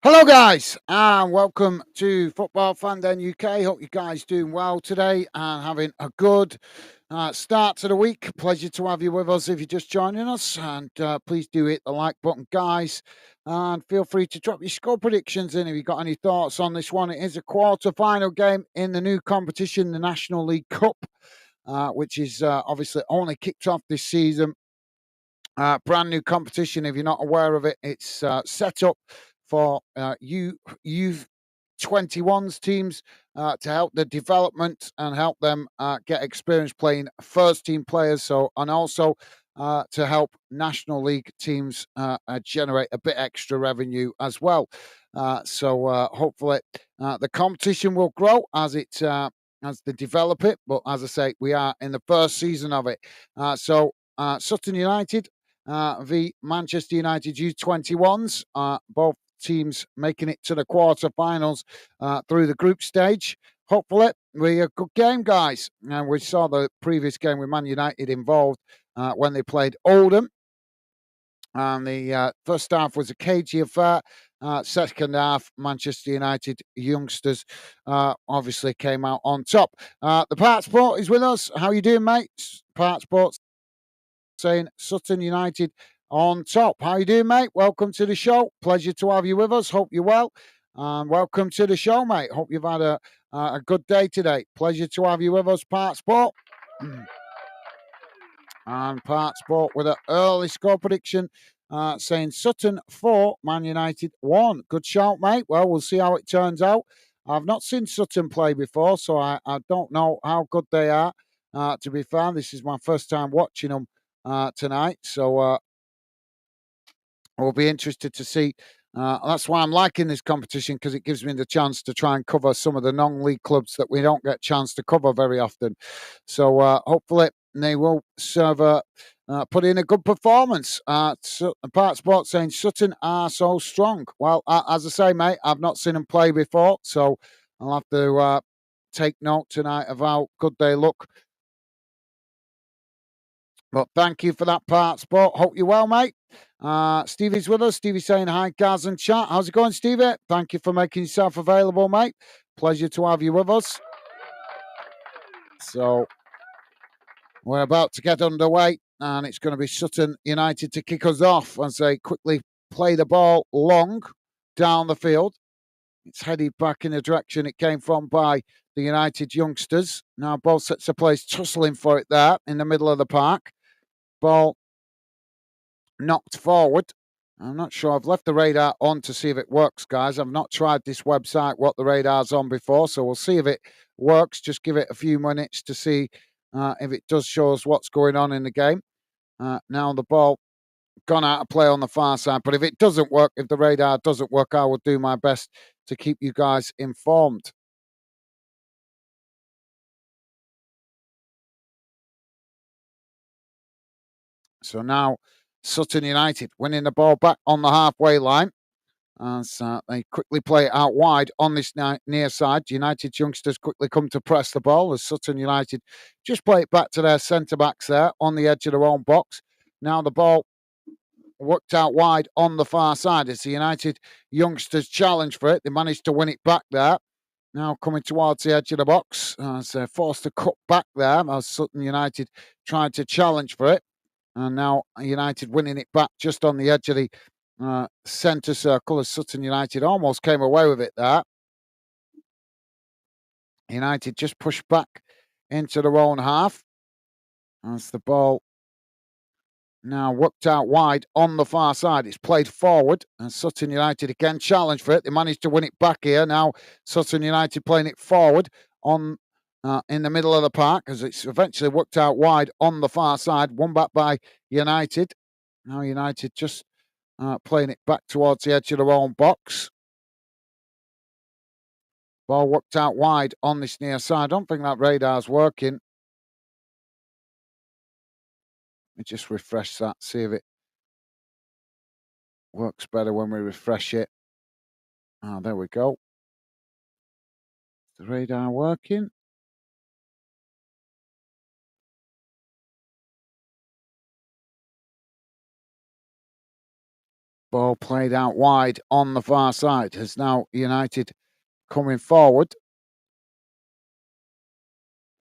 Hello, guys, and welcome to Football Fan Den UK. Hope you guys doing well today and having a good start to the week. Pleasure to have you with us if you're just joining us, and please do hit the like button, guys. And feel free to drop your score predictions in if you've got any thoughts on this one. It is a quarter-final game in the new competition, the National League Cup, which is obviously only kicked off this season. Brand new competition. If you're not aware of it, it's set up for U-21s teams to help the development and help them get experience playing first team players. So, and also to help National League teams generate a bit extra revenue as well. So hopefully the competition will grow as they develop it. But as I say, we are in the first season of it. Sutton United v Manchester United U-21s. Both teams making it to the quarterfinals through the group stage. Hopefully, we a good game, guys. And we saw the previous game with Man United involved when they played Oldham. And the first half was a cagey affair. Second half, Manchester United youngsters obviously came out on top. The Part Sport is with us. How you doing, mate? Part Sports saying Sutton United on top. How you doing, mate? Welcome to the show. Pleasure to have you with us. Hope you're well. And welcome to the show, mate. Hope you've had a good day today. Pleasure to have you with us, Part Sport. And Part Sport with an early score prediction saying Sutton 4, Man United 1. Good shout, mate. Well, we'll see how it turns out. I've not seen Sutton play before, so I don't know how good they are. To be fair, this is my first time watching them tonight. So we'll be interested to see. That's why I'm liking this competition, because it gives me the chance to try and cover some of the non-league clubs that we don't get a chance to cover very often. So hopefully they will put in a good performance. Part Sport saying Sutton are so strong. Well, as I say, mate, I've not seen them play before, so I'll have to take note tonight of how good they look. But thank you for that, Part Sport. Hope you're well, mate. Stevie's with us. Stevie's saying hi, Gaz and chat. How's it going, Stevie? Thank you for making yourself available, mate. Pleasure to have you with us. So we're about to get underway, and it's going to be Sutton United to kick us off as they quickly play the ball long down the field. It's headed back in the direction it came from by the United youngsters. Now both sets of players tussling for it there in the middle of the park. Ball knocked forward. I'm not sure. I've left the radar on to see if it works, guys. I've not tried this website, what the radar's on before, so we'll see if it works. Just give it a few minutes to see if it does show us what's going on in the game. Now the ball gone out of play on the far side, but if it doesn't work, if the radar doesn't work, I will do my best to keep you guys informed. So now Sutton United winning the ball back on the halfway line as they quickly play it out wide on this near side. United youngsters quickly come to press the ball as Sutton United just play it back to their centre-backs there on the edge of their own box. Now the ball worked out wide on the far side as the United youngsters challenge for it. They managed to win it back there. Now coming towards the edge of the box as they're forced to cut back there as Sutton United tried to challenge for it. And now United winning it back just on the edge of the centre circle as Sutton United almost came away with it there. United just pushed back into their own half as the ball now worked out wide on the far side. It's played forward and Sutton United again challenged for it. They managed to win it back here. Now Sutton United playing it forward on in the middle of the park as it's eventually worked out wide on the far side. Won back by United. Now United just playing it back towards the edge of their own box. Ball worked out wide on this near side. I don't think that radar's working. Let me just refresh that, see if it works better when we refresh it. Ah, there we go. Is the radar working? Ball played out wide on the far side. Has now United coming forward.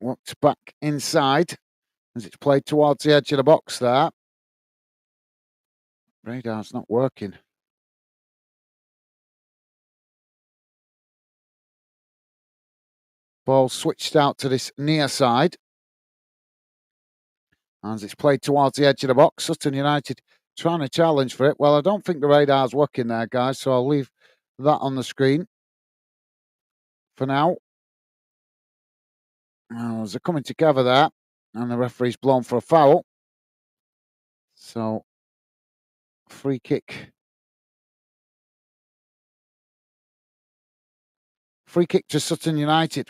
Walked back inside as it's played towards the edge of the box there. Radar's not working. Ball switched out to this near side. As it's played towards the edge of the box. Sutton United trying to challenge for it. Well, I don't think the radar's working there, guys, so I'll leave that on the screen for now. As they're coming together there, and the referee's blown for a foul. So, free kick. Free kick to Sutton United.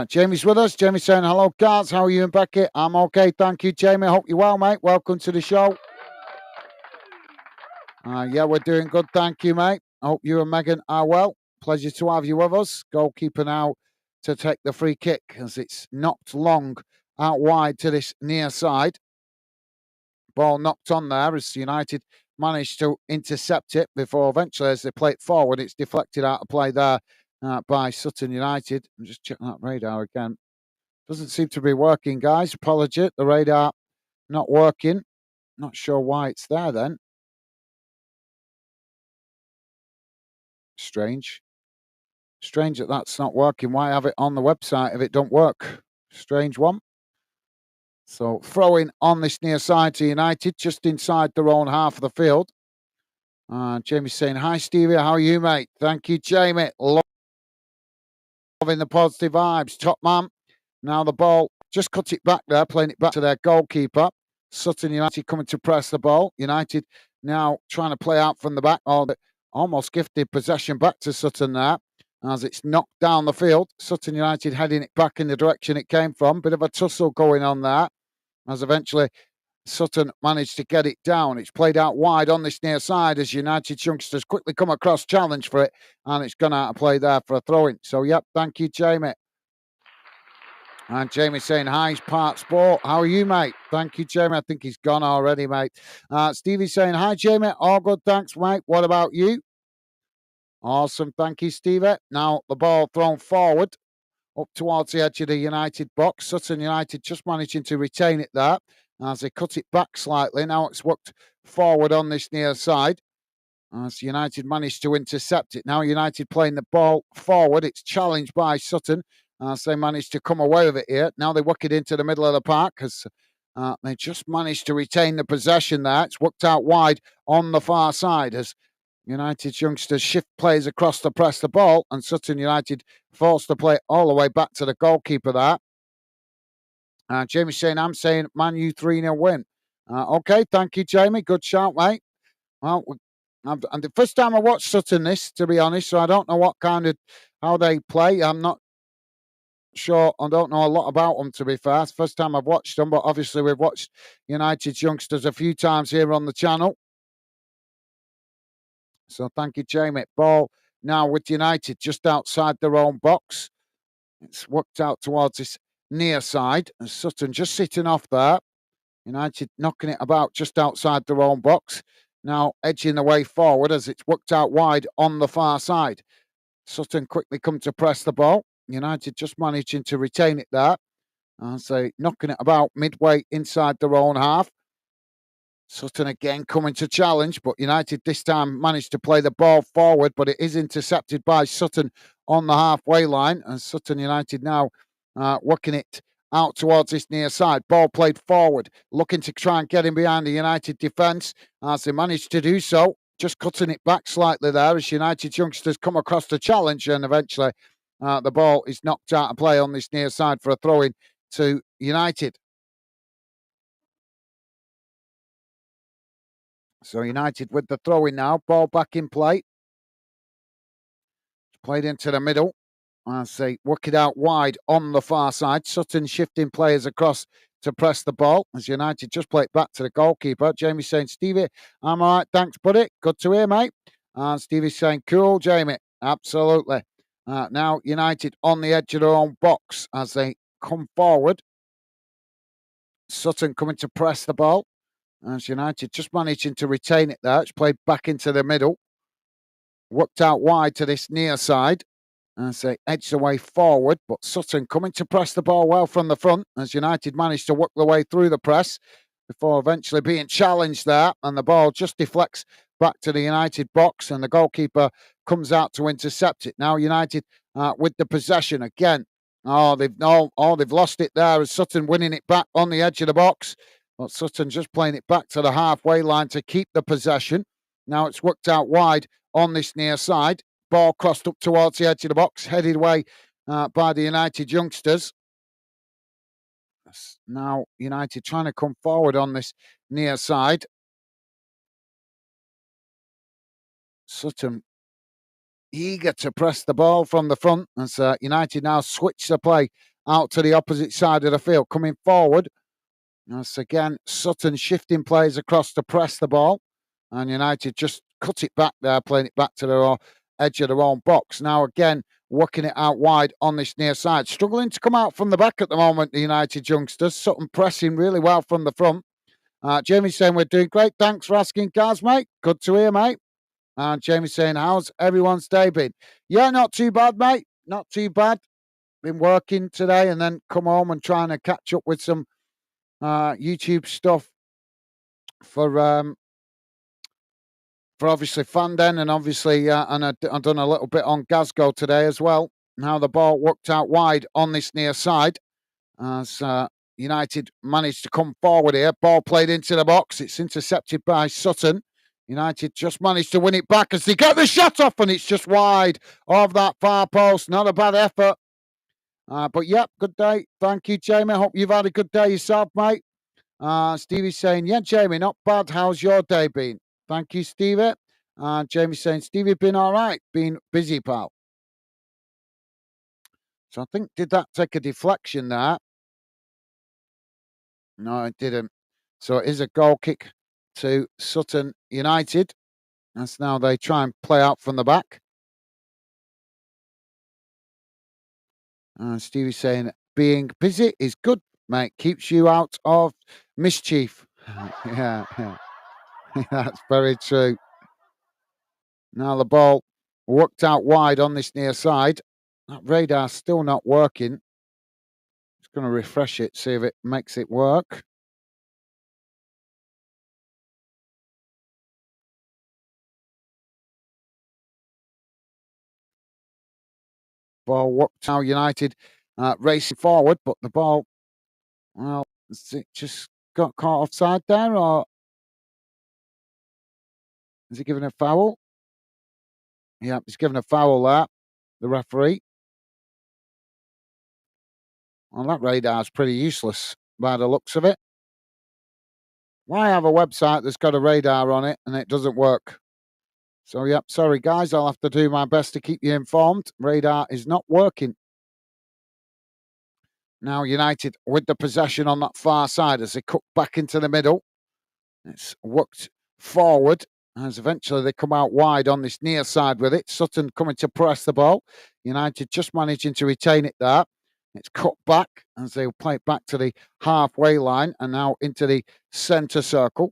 Jamie's with us. Jamie's saying, hello, guys. How are you and Becky? I'm okay. Thank you, Jamie. Hope you're well, mate. Welcome to the show. Yeah, we're doing good. Thank you, mate. I hope you and Megan are well. Pleasure to have you with us. Goalkeeper now to take the free kick as it's knocked long out wide to this near side. Ball knocked on there as United managed to intercept it before eventually, as they play it forward, it's deflected out of play there by Sutton United. I'm just checking that radar again. Doesn't seem to be working, guys. Apology. The radar not working. Not sure why it's there then. Strange. Strange that that's not working. Why have it on the website if it don't work? Strange one. So throwing on this near side to United, just inside their own half of the field. Jamie's saying, hi, Stevie. How are you, mate? Thank you, Jamie. Loving the positive vibes. Top man. Now the ball, just cut it back there, playing it back to their goalkeeper. Sutton United coming to press the ball. United now trying to play out from the back. Almost gifted possession back to Sutton there as it's knocked down the field. Sutton United heading it back in the direction it came from. Bit of a tussle going on there as eventually Sutton managed to get it down. It's played out wide on this near side as United youngsters quickly come across, challenge for it, and it's gone out of play there for a throw-in. So, yep, thank you, Jamie. And Jamie's saying, hi, Part Sport. How are you, mate? Thank you, Jamie. I think he's gone already, mate. Stevie's saying, hi, Jamie. All good, thanks, mate. What about you? Awesome. Thank you, Stevie. Now the ball thrown forward up towards the edge of the United box. Sutton United just managing to retain it there as they cut it back slightly. Now it's worked forward on this near side as United managed to intercept it. Now United playing the ball forward. It's challenged by Sutton as they managed to come away with it here. Now they work it into the middle of the park as they just managed to retain the possession there. It's worked out wide on the far side as United's youngsters shift players across to press the ball, and Sutton United forced to play all the way back to the goalkeeper there. Jamie's saying, I'm saying Man U 3-0 win. Okay, thank you, Jamie. Good shout, mate. Well, and the first time I watched Sutton this, to be honest, so I don't know how they play. I'm not sure. I don't know a lot about them, to be fair. It's the first time I've watched them, but obviously we've watched United's youngsters a few times here on the channel. So thank you, Jamie. Ball now with United just outside their own box. It's worked out towards this near side. And Sutton just sitting off there. United knocking it about just outside their own box. Now edging the way forward as it's worked out wide on the far side. Sutton quickly come to press the ball. United just managing to retain it there. And so knocking it about midway inside their own half. Sutton again coming to challenge, but United this time managed to play the ball forward, but it is intercepted by Sutton on the halfway line. And Sutton United now working it out towards this near side. Ball played forward, looking to try and get in behind the United defence as they managed to do so. Just cutting it back slightly there as United youngsters come across the challenge, and eventually the ball is knocked out of play on this near side for a throw-in to United. So United with the throw-in now. Ball back in play. Played into the middle. As they work it out wide on the far side. Sutton shifting players across to press the ball. As United just play it back to the goalkeeper. Jamie saying, Stevie, I'm all right. Thanks, buddy. Good to hear, mate. And Stevie's saying, cool, Jamie. Absolutely. Now United on the edge of their own box as they come forward. Sutton coming to press the ball. As United just managing to retain it there. It's played back into the middle. Worked out wide to this near side. As they edge the way forward, but Sutton coming to press the ball well from the front as United managed to work their way through the press before eventually being challenged there, and the ball just deflects back to the United box, and the goalkeeper comes out to intercept it. Now United with the possession again. They've lost it there as Sutton winning it back on the edge of the box, but Sutton just playing it back to the halfway line to keep the possession. Now it's worked out wide on this near side. Ball crossed up towards the edge of the box, headed away by the United youngsters. Now United trying to come forward on this near side. Sutton eager to press the ball from the front as United now switch the play out to the opposite side of the field, coming forward. As again, Sutton shifting plays across to press the ball, and United just cut it back there, playing it back to their edge of their own box. Now again, working it out wide on this near side. Struggling to come out from the back at the moment, the United youngsters. Sutton pressing really well from the front. Jamie's saying, we're doing great. Thanks for asking, Gaz, mate. Good to hear, mate. And Jamie's saying, how's everyone's day been? Yeah, not too bad, mate. Not too bad. Been working today and then come home and trying to catch up with some YouTube stuff for obviously Fanden, and obviously and I've done a little bit on Glasgow today as well. Now the ball worked out wide on this near side as United managed to come forward here. Ball played into the box. It's intercepted by Sutton. United just managed to win it back as they get the shot off, and it's just wide of that far post. Not a bad effort. But yep, good day. Thank you, Jamie. Hope you've had a good day yourself, mate. Stevie's saying, yeah, Jamie, not bad. How's your day been? Thank you, Stevie. Jamie's saying, Stevie, been all right. Been busy, pal. So I think, did that take a deflection there? No, it didn't. So it is a goal kick to Sutton United. That's now they try and play out from the back. Stevie's saying, being busy is good, mate. Keeps you out of mischief. yeah. That's very true. Now the ball worked out wide on this near side. That radar's still not working. Just going to refresh it, see if it makes it work. Ball worked out United racing forward, but the ball, well, it just got caught offside there, or is he giving a foul? Yeah, he's giving a foul there, the referee. Well, that radar's pretty useless by the looks of it. Why have a website that's got a radar on it and it doesn't work? So, yep, sorry guys, I'll have to do my best to keep you informed. Radar is not working. Now United with the possession on that far side as they cut back into the middle. It's worked forward as eventually they come out wide on this near side with it. Sutton coming to press the ball. United just managing to retain it there. It's cut back as they play it back to the halfway line and now into the centre circle.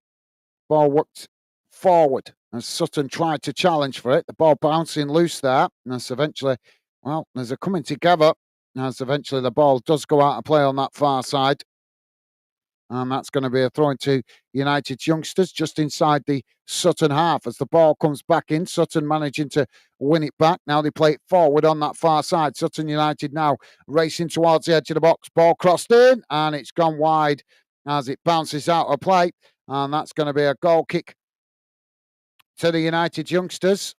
Ball worked forward as Sutton tried to challenge for it. The ball bouncing loose there. And as eventually, well, there's a coming together as eventually the ball does go out and play on that far side. And that's going to be a throw into United's youngsters just inside the Sutton half as the ball comes back in. Sutton managing to win it back. Now they play it forward on that far side. Sutton United now racing towards the edge of the box. Ball crossed in and it's gone wide as it bounces out of play. And that's going to be a goal kick to the United youngsters.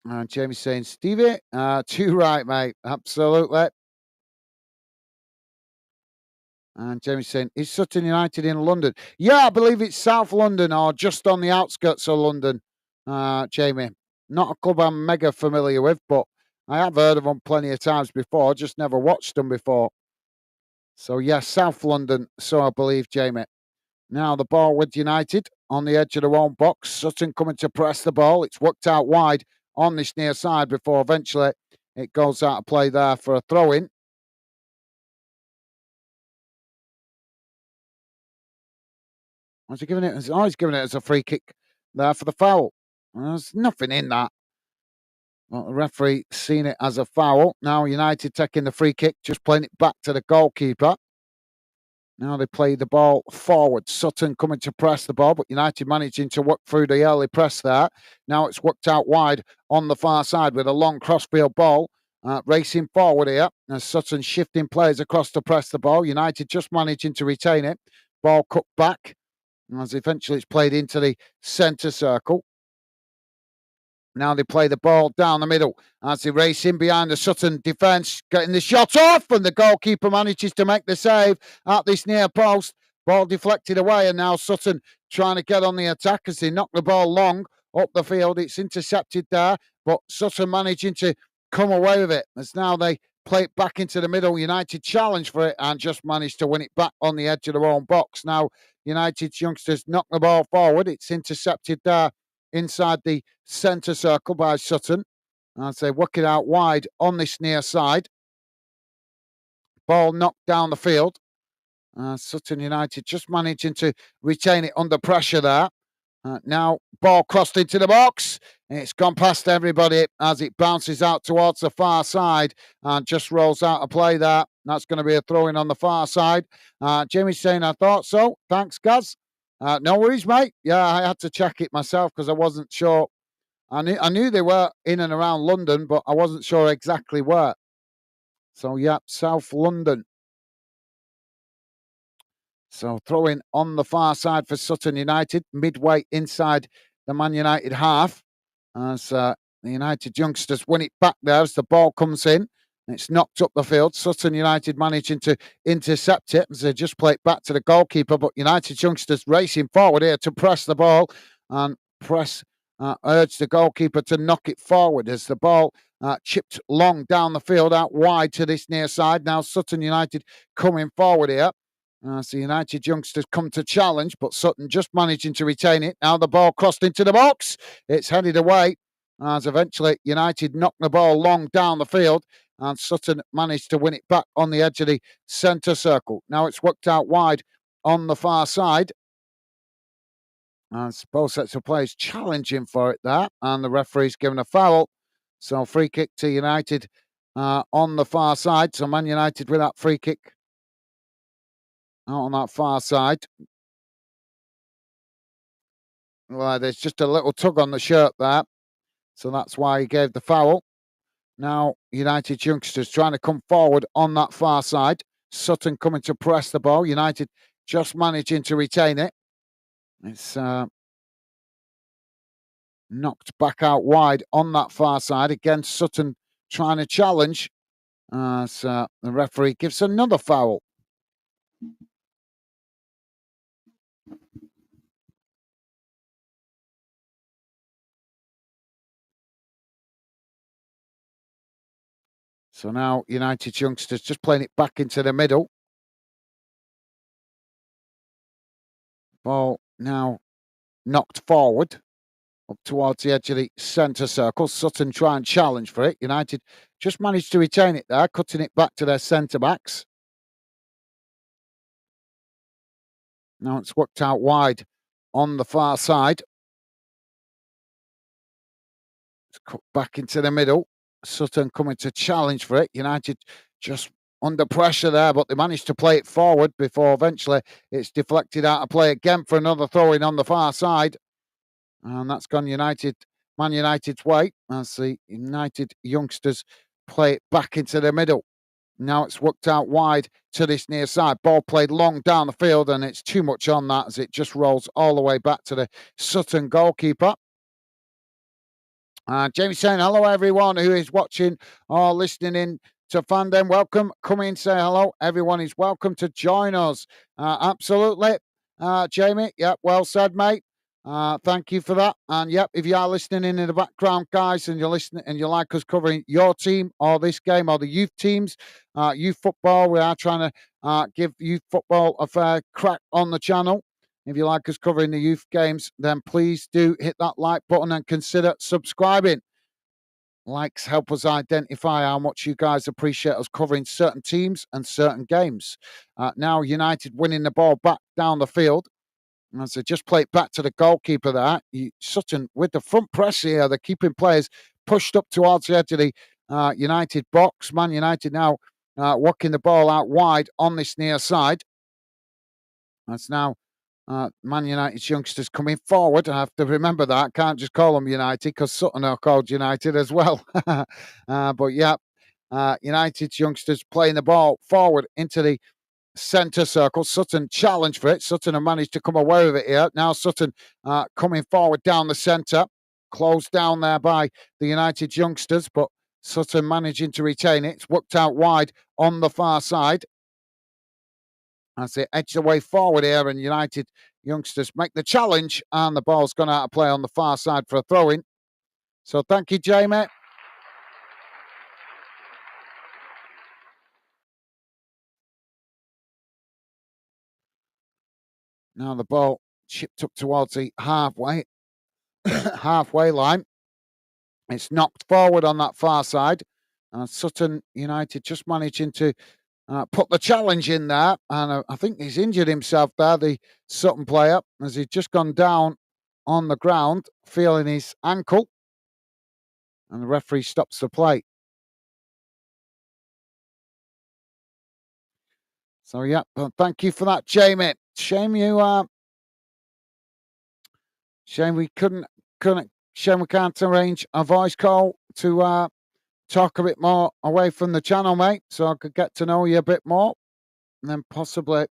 And Jamie's saying, Stevie, too right, mate. Absolutely. And Jamie's saying, is Sutton United in London? Yeah, I believe it's South London or just on the outskirts of London, Jamie. Not a club I'm mega familiar with, but I have heard of them plenty of times before, just never watched them before. So, yes, South London, so I believe, Jamie. Now the ball with United on the edge of their own box. Sutton coming to press the ball. It's worked out wide on this near side before eventually it goes out of play there for a throw-in. Was he giving it? He's giving it as a free kick there for the foul. There's nothing in that. Well, the referee seen it as a foul. Now United taking the free kick, just playing it back to the goalkeeper. Now they play the ball forward. Sutton coming to press the ball, but United managing to work through the early press there. Now it's worked out wide on the far side with a long crossfield ball. Racing forward here as Sutton shifting players across to press the ball. United just managing to retain it. Ball cut back as eventually it's played into the centre circle. Now they play the ball down the middle as they race in behind the Sutton defence, getting the shot off, and the goalkeeper manages to make the save at this near post. Ball deflected away, and now Sutton trying to get on the attack as they knock the ball long up the field. It's intercepted there, but Sutton managing to come away with it as now they play it back into the middle. United challenge for it and just managed to win it back on the edge of their own box. Now United's youngsters knock the ball forward. It's intercepted there inside the centre circle by Sutton as they work it out wide on this near side. Ball knocked down the field. Sutton United just managing to retain it under pressure there. Now ball crossed into the box. It's gone past everybody as it bounces out towards the far side and just rolls out of play there. That's going to be a throw-in on the far side. Jamie's saying, I thought so. Thanks, Gaz. No worries, mate. Yeah, I had to check it myself because I wasn't sure. I knew they were in and around London, but I wasn't sure exactly where. So, yeah, South London. So, throwing on the far side for Sutton United, midway inside the Man United half. As the United youngsters win it back there as the ball comes in. It's knocked up the field. Sutton United managing to intercept it as they just play it back to the goalkeeper. But United youngsters racing forward here to press the ball and urge the goalkeeper to knock it forward as the ball chipped long down the field out wide to this near side. Now Sutton United coming forward here. So United youngsters come to challenge, but Sutton just managing to retain it. Now the ball crossed into the box. It's headed away as eventually United knocked the ball long down the field and Sutton managed to win it back on the edge of the centre circle. Now it's worked out wide on the far side. As both sets of players challenging for it there, and the referee's given a foul. So free kick to United on the far side. So Man United with that free kick out on that far side. Well, there's just a little tug on the shirt there. So that's why he gave the foul. Now, United youngsters trying to come forward on that far side. Sutton coming to press the ball. United just managing to retain it. It's knocked back out wide on that far side. Again, Sutton trying to challenge. So the referee gives another foul. So now United youngsters just playing it back into the middle. Ball now knocked forward up towards the edge of the centre circle. Sutton try and challenge for it. United just managed to retain it there, cutting it back to their centre backs. Now it's worked out wide on the far side. It's cut back into the middle. Sutton coming to challenge for it. United just under pressure there, but they managed to play it forward before eventually it's deflected out of play again for another throw-in on the far side. And that's gone Man United's way as the United youngsters play it back into the middle. Now it's worked out wide to this near side. Ball played long down the field, and it's too much on that as it just rolls all the way back to the Sutton goalkeeper. Jamie saying, hello, everyone who is watching or listening in to Fandom. Welcome. Come in, say hello. Everyone is welcome to join us. Absolutely. Jamie, yeah, well said, mate. Thank you for that. And yep, if you are listening in the background, guys, and you're listening and you like us covering your team or this game or the youth teams, youth football, we are trying to give youth football a fair crack on the channel. If you like us covering the youth games, then please do hit that like button and consider subscribing. Likes help us identify how much you guys appreciate us covering certain teams and certain games. Now United winning the ball back down the field. As they just play it back to the goalkeeper there. Sutton with the front press here, the keeping players pushed up towards the edge of the United box. Man United now working the ball out wide on this near side. That's now Man United's youngsters coming forward. I have to remember that. Can't just call them United because Sutton are called United as well. But yeah, United's youngsters playing the ball forward into the centre circle. Sutton challenged for it. Sutton have managed to come away with it here. Now Sutton coming forward down the centre. Closed down there by the United youngsters, but Sutton managing to retain it. It's worked out wide on the far side. As they edge the way forward here, and United youngsters make the challenge, and the ball's gone out of play on the far side for a throw-in. So thank you, Jamie. Now the ball chipped up towards the halfway line. It's knocked forward on that far side. Sutton United just managing to put the challenge in there. And I think he's injured himself there, the Sutton player, as he's just gone down on the ground, feeling his ankle. And the referee stops the play. So, yeah, well, thank you for that, Jamie. Shame we shame we can't arrange a voice call to talk a bit more away from the channel, mate, so I could get to know you a bit more, and then possibly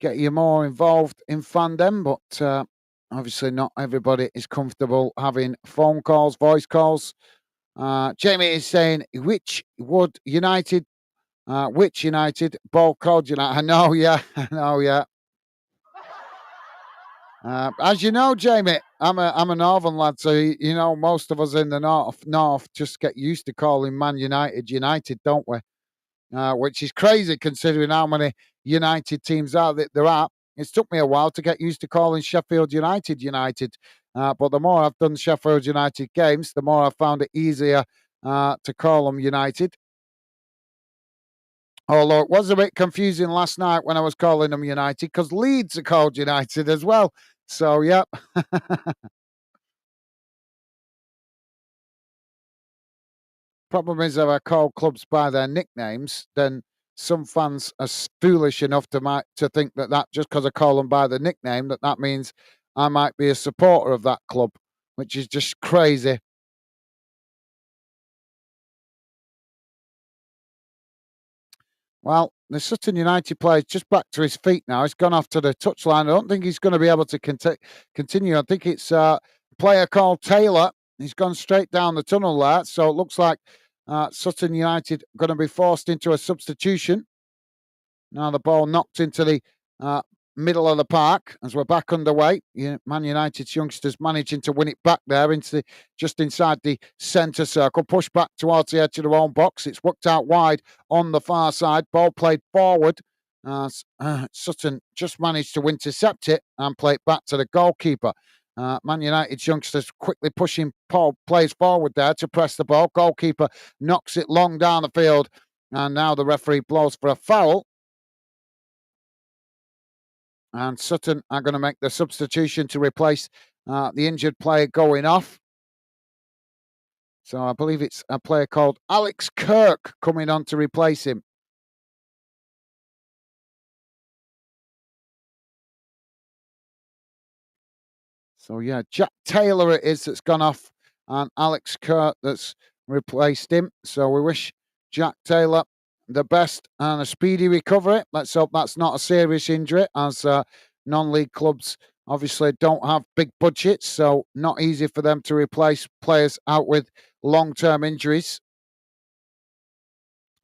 get you more involved in fandom. But obviously, not everybody is comfortable having phone calls, voice calls. Jamie is saying, which United ball called United? I know, yeah, I know, yeah. As you know, Jamie, I'm a northern lad, so you know most of us in the north just get used to calling Man United United, don't we? Which is crazy considering how many United teams there are. It's took me a while to get used to calling Sheffield United United, but the more I've done Sheffield United games, the more I've found it easier to call them United. Although it was a bit confusing last night when I was calling them United because Leeds are called United as well. So, yeah. Problem is, if I call clubs by their nicknames, then some fans are foolish enough to think that just because I call them by the nickname, that means I might be a supporter of that club, which is just crazy. Well, the Sutton United player is just back to his feet now. He's gone off to the touchline. I don't think he's going to be able to continue. I think it's a player called Taylor. He's gone straight down the tunnel there. So it looks like Sutton United going to be forced into a substitution. Now the ball knocked into the middle of the park as we're back underway. Man United's youngsters managing to win it back there just inside the centre circle, push back towards the edge of their own box. It's worked out wide on the far side. Ball played forward. Sutton just managed to intercept it and play it back to the goalkeeper. Man United's youngsters quickly pushing plays forward there to press the ball. Goalkeeper knocks it long down the field, and now the referee blows for a foul. And Sutton are going to make the substitution to replace the injured player going off. So I believe it's a player called Alex Kirk coming on to replace him. So yeah, Jack Taylor it is that's gone off, and Alex Kirk that's replaced him. So we wish Jack Taylor the best and a speedy recovery. Let's hope that's not a serious injury, as non-league clubs obviously don't have big budgets, so not easy for them to replace players out with long-term injuries,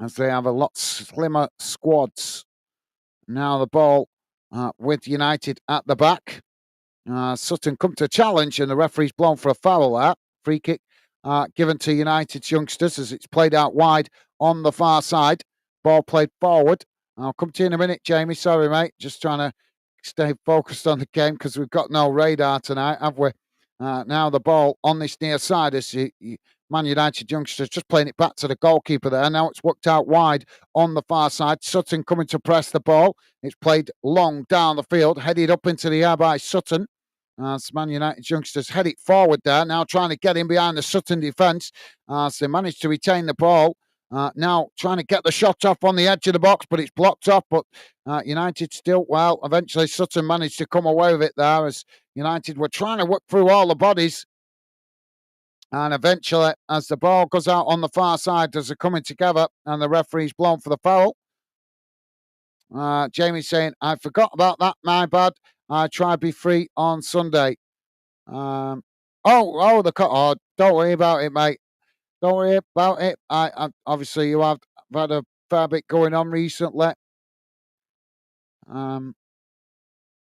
as they have a lot slimmer squads. Now the ball with United at the back. Sutton come to challenge, and the referee's blown for a foul there. Free kick given to United's youngsters as it's played out wide on the far side. Ball played forward. I'll come to you in a minute, Jamie. Sorry, mate. Just trying to stay focused on the game because we've got no radar tonight, have we? Now the ball on this near side as Man United youngsters just playing it back to the goalkeeper there. Now it's worked out wide on the far side. Sutton coming to press the ball. It's played long down the field, headed up into the air by Sutton. As Man United youngsters head it forward there, now trying to get in behind the Sutton defence. As they managed to retain the ball. Now trying to get the shot off on the edge of the box, but it's blocked off. But United still, well, eventually Sutton managed to come away with it there as United were trying to work through all the bodies. And eventually, as the ball goes out on the far side, as they're coming together and the referee's blown for the foul. Jamie's saying, I forgot about that, my bad. I try to be free on Sunday. Don't worry about it, mate. Don't worry about it. I obviously you have had a fair bit going on recently.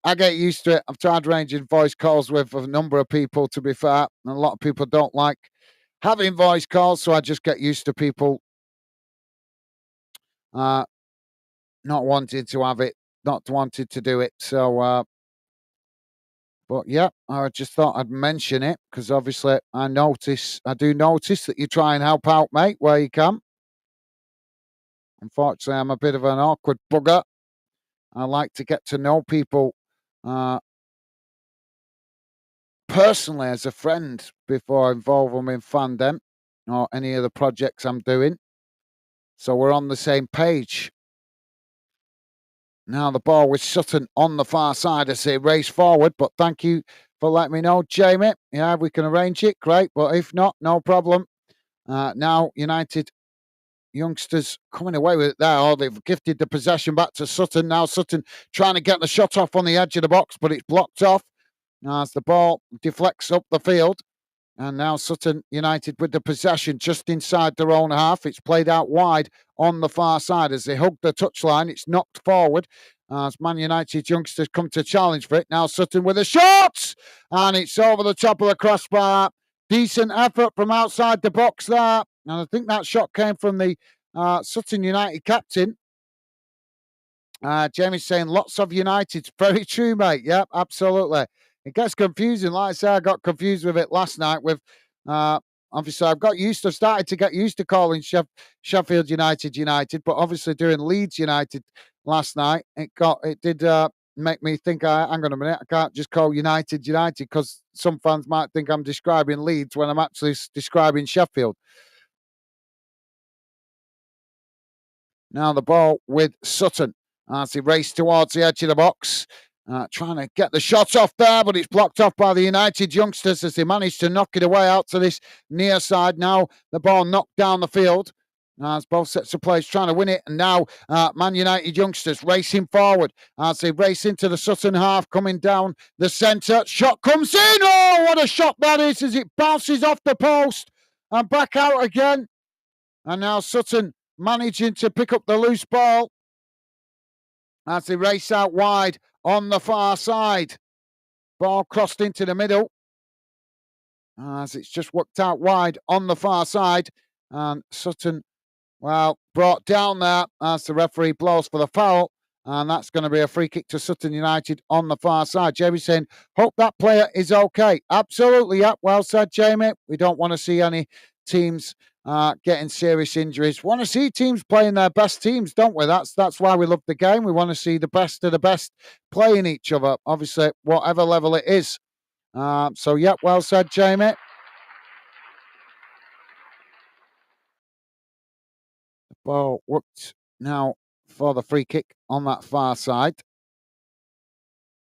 I get used to it. I've tried arranging voice calls with a number of people, to be fair, and a lot of people don't like having voice calls, so I just get used to people not wanting to have it, not wanting to do it. So, but yeah, I just thought I'd mention it because obviously I do notice that you try and help out, mate, where you can. Unfortunately, I'm a bit of an awkward bugger. I like to get to know people personally as a friend before I involve them in fandom or any of the projects I'm doing. So we're on the same page. Now the ball with Sutton on the far side as they race forward, but thank you for letting me know, Jamie. Yeah, we can arrange it, great, but if not, no problem. Now United youngsters coming away with it there. Oh, they've gifted the possession back to Sutton. Now Sutton trying to get the shot off on the edge of the box, but it's blocked off as the ball deflects up the field. And now Sutton United with the possession just inside their own half. It's played out wide on the far side as they hug the touchline. It's knocked forward as Man United youngsters come to challenge for it. Now Sutton with a shot! And it's over the top of the crossbar. Decent effort from outside the box there. And I think that shot came from the Sutton United captain. Jamie's saying lots of Uniteds. Very true, mate. Yep, absolutely. It gets confusing. Like I say, I got confused with it last night with obviously I've started to get used to calling Sheffield United, but obviously doing Leeds United last night, it did make me think, hang on a minute, I can't just call United because some fans might think I'm describing Leeds when I'm actually describing Sheffield. Now the ball with Sutton as he raced towards the edge of the box. Trying to get the shot off there, but it's blocked off by the United youngsters as they manage to knock it away out to this near side. Now the ball knocked down the field as both sets of players trying to win it. And now Man United youngsters racing forward as they race into the Sutton half, coming down the centre. Shot comes in. Oh, what a shot that is as it bounces off the post and back out again. And now Sutton managing to pick up the loose ball as they race out wide on the far side. Ball crossed into the middle as it's just worked out wide on the far side. And Sutton, well, brought down there as the referee blows for the foul. And that's going to be a free kick to Sutton United on the far side. Jamie saying, hope that player is okay. Absolutely, yeah. Well said, Jamie. We don't want to see any teams getting serious injuries. Want to see teams playing their best teams, don't we? That's why we love the game. We want to see the best of the best playing each other, obviously, whatever level it is. So, yeah, well said, Jamie. The ball worked now for the free kick on that far side.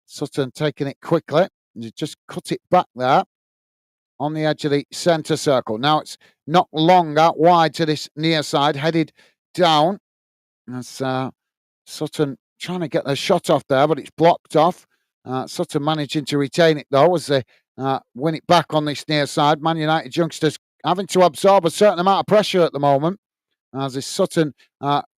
Sutton taking it quickly. You just cut it back there on the edge of the centre circle. Now it's not long out wide to this near side, headed down. As Sutton trying to get the shot off there, but it's blocked off. Sutton managing to retain it though as they win it back on this near side. Man United youngsters having to absorb a certain amount of pressure at the moment as this Sutton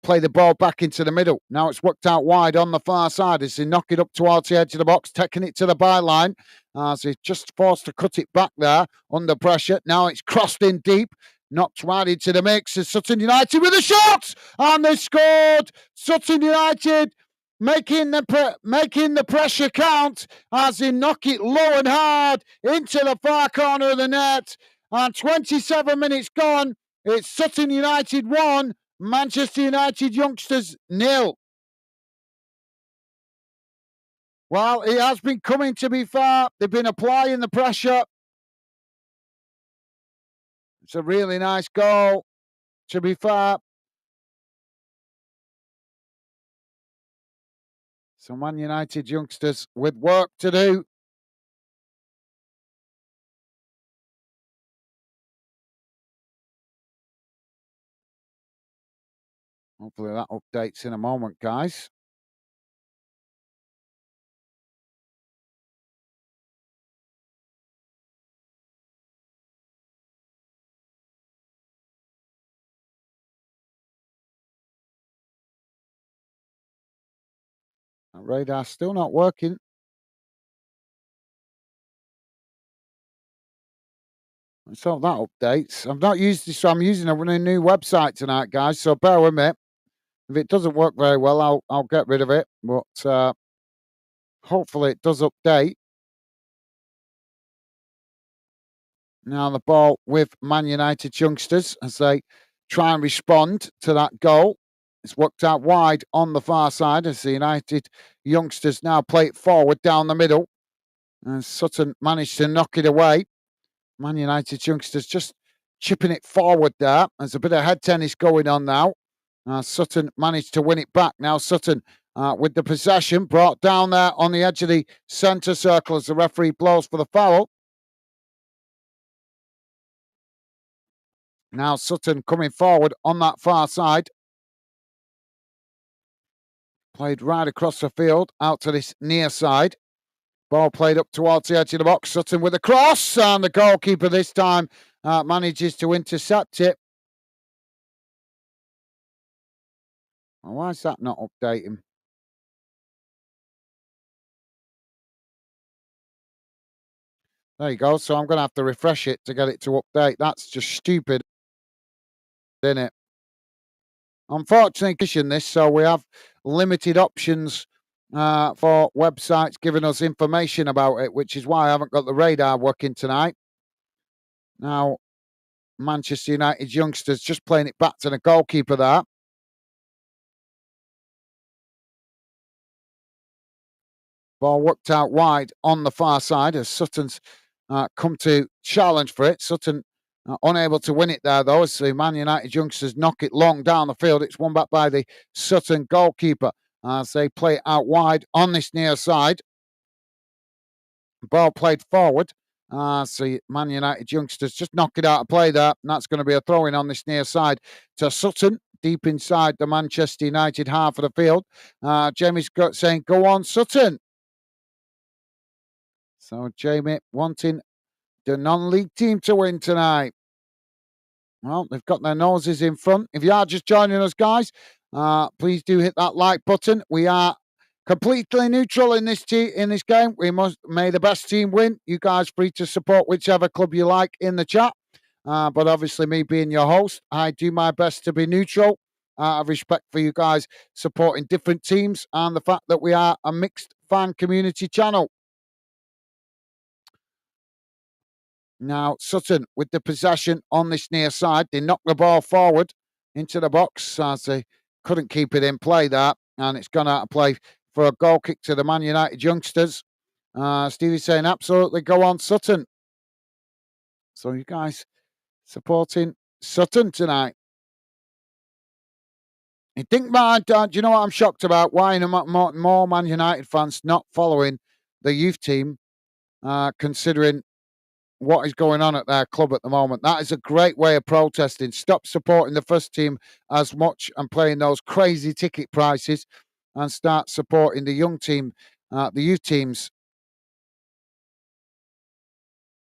play the ball back into the middle. Now it's worked out wide on the far side as they knock it up towards the edge of the box, taking it to the byline. As he's just forced to cut it back there under pressure. Now it's crossed in deep, knocked right into the mix. As Sutton United with a shot, and they scored. Sutton United making the pressure count as they knock it low and hard into the far corner of the net. And 27 minutes gone. It's Sutton United 1, Manchester United youngsters 0. Well, he has been coming, to be fair. They've been applying the pressure. It's a really nice goal, to be fair. So Man United youngsters with work to do. Hopefully that updates in a moment, guys. That radar's still not working. Let's hope that updates. I've not used this, so I'm using a new website tonight, guys. So bear with me. If it doesn't work very well, I'll get rid of it. But hopefully it does update. Now the ball with Man United youngsters as they try and respond to that goal. It's worked out wide on the far side as the United youngsters now play it forward down the middle. And Sutton managed to knock it away. Man United youngsters just chipping it forward there. There's a bit of head tennis going on now. Sutton managed to win it back. Now Sutton with the possession brought down there on the edge of the centre circle as the referee blows for the foul. Now Sutton coming forward on that far side. Played right across the field out to this near side. Ball played up towards the edge of the box. Sutton with a cross, and the goalkeeper this time manages to intercept it. Well, why is that not updating? There you go. So I'm going to have to refresh it to get it to update. That's just stupid, isn't it? Unfortunately, this, so we have limited options for websites giving us information about it, which is why I haven't got the radar working tonight. Now, Manchester United youngsters just playing it back to the goalkeeper there. Ball worked out wide on the far side as Sutton's come to challenge for it. Sutton unable to win it there, though, as the Man United youngsters knock it long down the field. It's won back by the Sutton goalkeeper as they play it out wide on this near side. Ball played forward. So Man United youngsters just knock it out of play there. And that's going to be a throw in on this near side to Sutton, deep inside the Manchester United half of the field. Jamie's saying, go on, Sutton. So Jamie wanting the non-league team to win tonight. Well, they've got their noses in front. If you are just joining us, guys, please do hit that like button. We are completely neutral in this game. May the best team win. You guys free to support whichever club you like in the chat. But obviously, me being your host, I do my best to be neutral. Out of respect for you guys supporting different teams and the fact that we are a mixed fan community channel. Now, Sutton with the possession on this near side. They knock the ball forward into the box as they couldn't keep it in play there. And it's gone out of play for a goal kick to the Man United youngsters. Stevie's saying, absolutely, go on, Sutton. So you guys supporting Sutton tonight. You think, man, do you know what I'm shocked about? Why more Man United fans not following the youth team, considering what is going on at their club at the moment? That is a great way of protesting. Stop supporting the first team as much and paying those crazy ticket prices and start supporting the young team, the youth teams.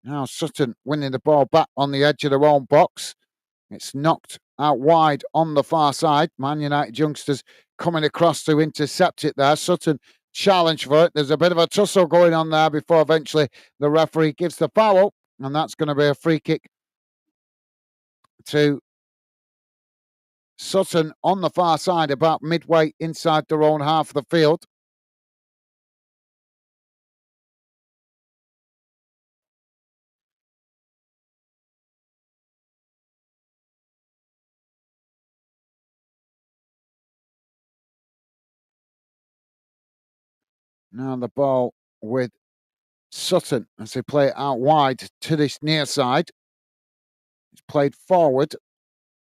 Now Sutton winning the ball back on the edge of their own box. It's knocked out wide on the far side. Man United youngsters coming across to intercept it there. Sutton challenge for it. There's a bit of a tussle going on there before eventually the referee gives the foul. And that's going to be a free kick to Sutton on the far side, about midway inside their own half of the field. Now the ball with Sutton as they play it out wide to this near side. It's played forward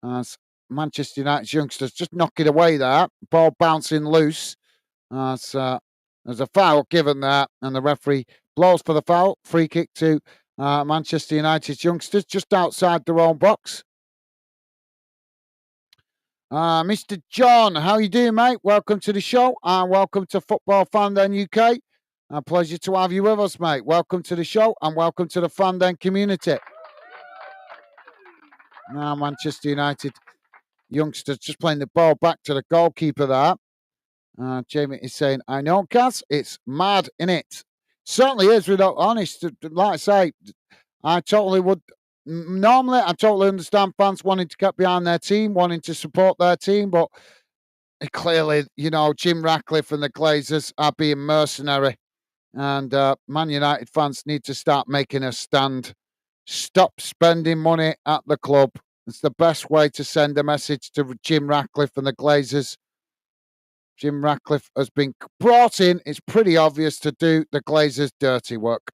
as Manchester United's youngsters just knock it away there. Ball bouncing loose as there's a foul given there, and the referee blows for the foul. Free kick to Manchester United's youngsters just outside their own box. Mr. John, how you doing, mate? Welcome to the show and welcome to Football Fandom UK. A pleasure to have you with us, mate. Welcome to the show and welcome to the Fandom community. Now Manchester United youngsters just playing the ball back to the goalkeeper there. Jamie is saying, I know, Kaz, it's mad, innit? Certainly is, without honest. Like I say, I totally would. Normally, I totally understand fans wanting to get behind their team, wanting to support their team, but clearly, Jim Ratcliffe and the Glazers are being mercenary. And Man United fans need to start making a stand. Stop spending money at the club. It's the best way to send a message to Jim Ratcliffe and the Glazers. Jim Ratcliffe has been brought in, it's pretty obvious, to do the Glazers' dirty work.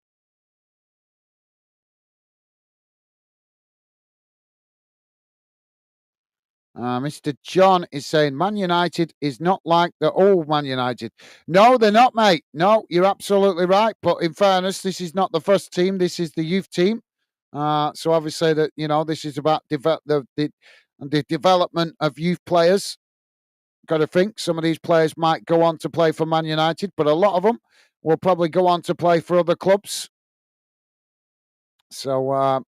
Mr. John is saying Man United is not like the old Man United. No, they're not, mate. No, you're absolutely right. But in fairness, this is not the first team. This is the youth team. So obviously that this is about the development of youth players. Got to think some of these players might go on to play for Man United, but a lot of them will probably go on to play for other clubs. So,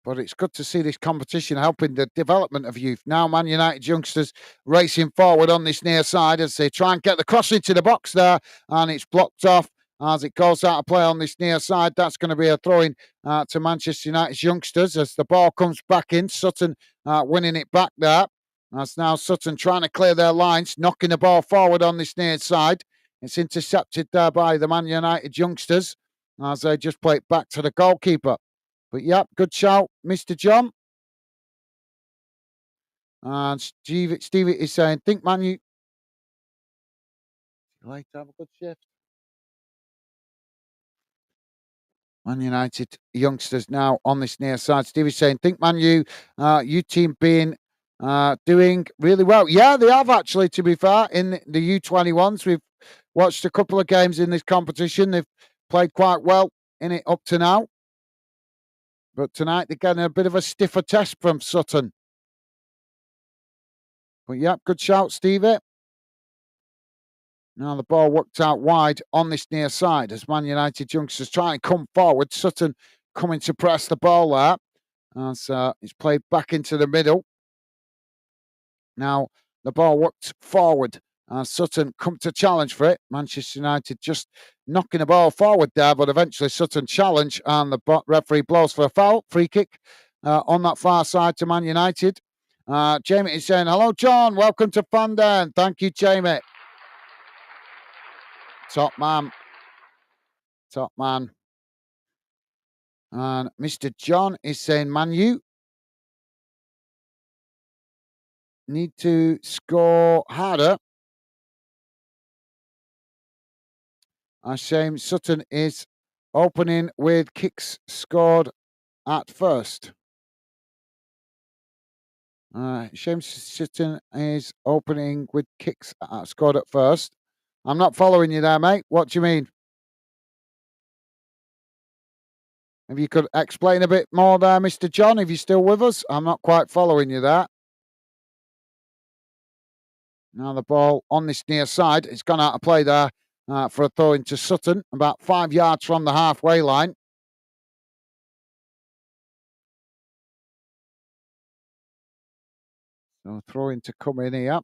but it's good to see this competition helping the development of youth. Now, Man United youngsters racing forward on this near side as they try and get the cross into the box there, and it's blocked off as it goes out of play on this near side. That's going to be a throw-in to Manchester United's youngsters as the ball comes back in. Sutton winning it back there. That's now Sutton trying to clear their lines, knocking the ball forward on this near side. It's intercepted there by the Man United youngsters as they just play it back to the goalkeeper. But yeah, good shout, Mr. John. And Stevie is saying, think Man U. Like to have a good shift. Man United youngsters now on this near side. Stevie's saying, think Man U team being doing really well. Yeah, they have actually, to be fair, in the U-21s. We've watched a couple of games in this competition. They've played quite well in it up to now. But tonight they're getting a bit of a stiffer test from Sutton. But yeah, good shout, Stevie. Now the ball worked out wide on this near side as Man United youngsters try and come forward. Sutton coming to press the ball there as it's played back into the middle. Now the ball worked forward. Sutton come to challenge for it. Manchester United just knocking the ball forward there, but eventually Sutton challenge and the referee blows for a foul. Free kick on that far side to Man United. Jamie is saying, hello, John. Welcome to Fandom. Thank you, Jamie. Top man. Top man. And Mr. John is saying, Man U need to score harder. Shame Sutton is opening with kicks scored at first. Shame Sutton is opening with kicks scored at first. I'm not following you there, mate. What do you mean? If you could explain a bit more there, Mr. John, if you're still with us. I'm not quite following you there. Now the ball on this near side. It's gone out of play there for a throw into Sutton, about 5 yards from the halfway line. So throw in to come in here.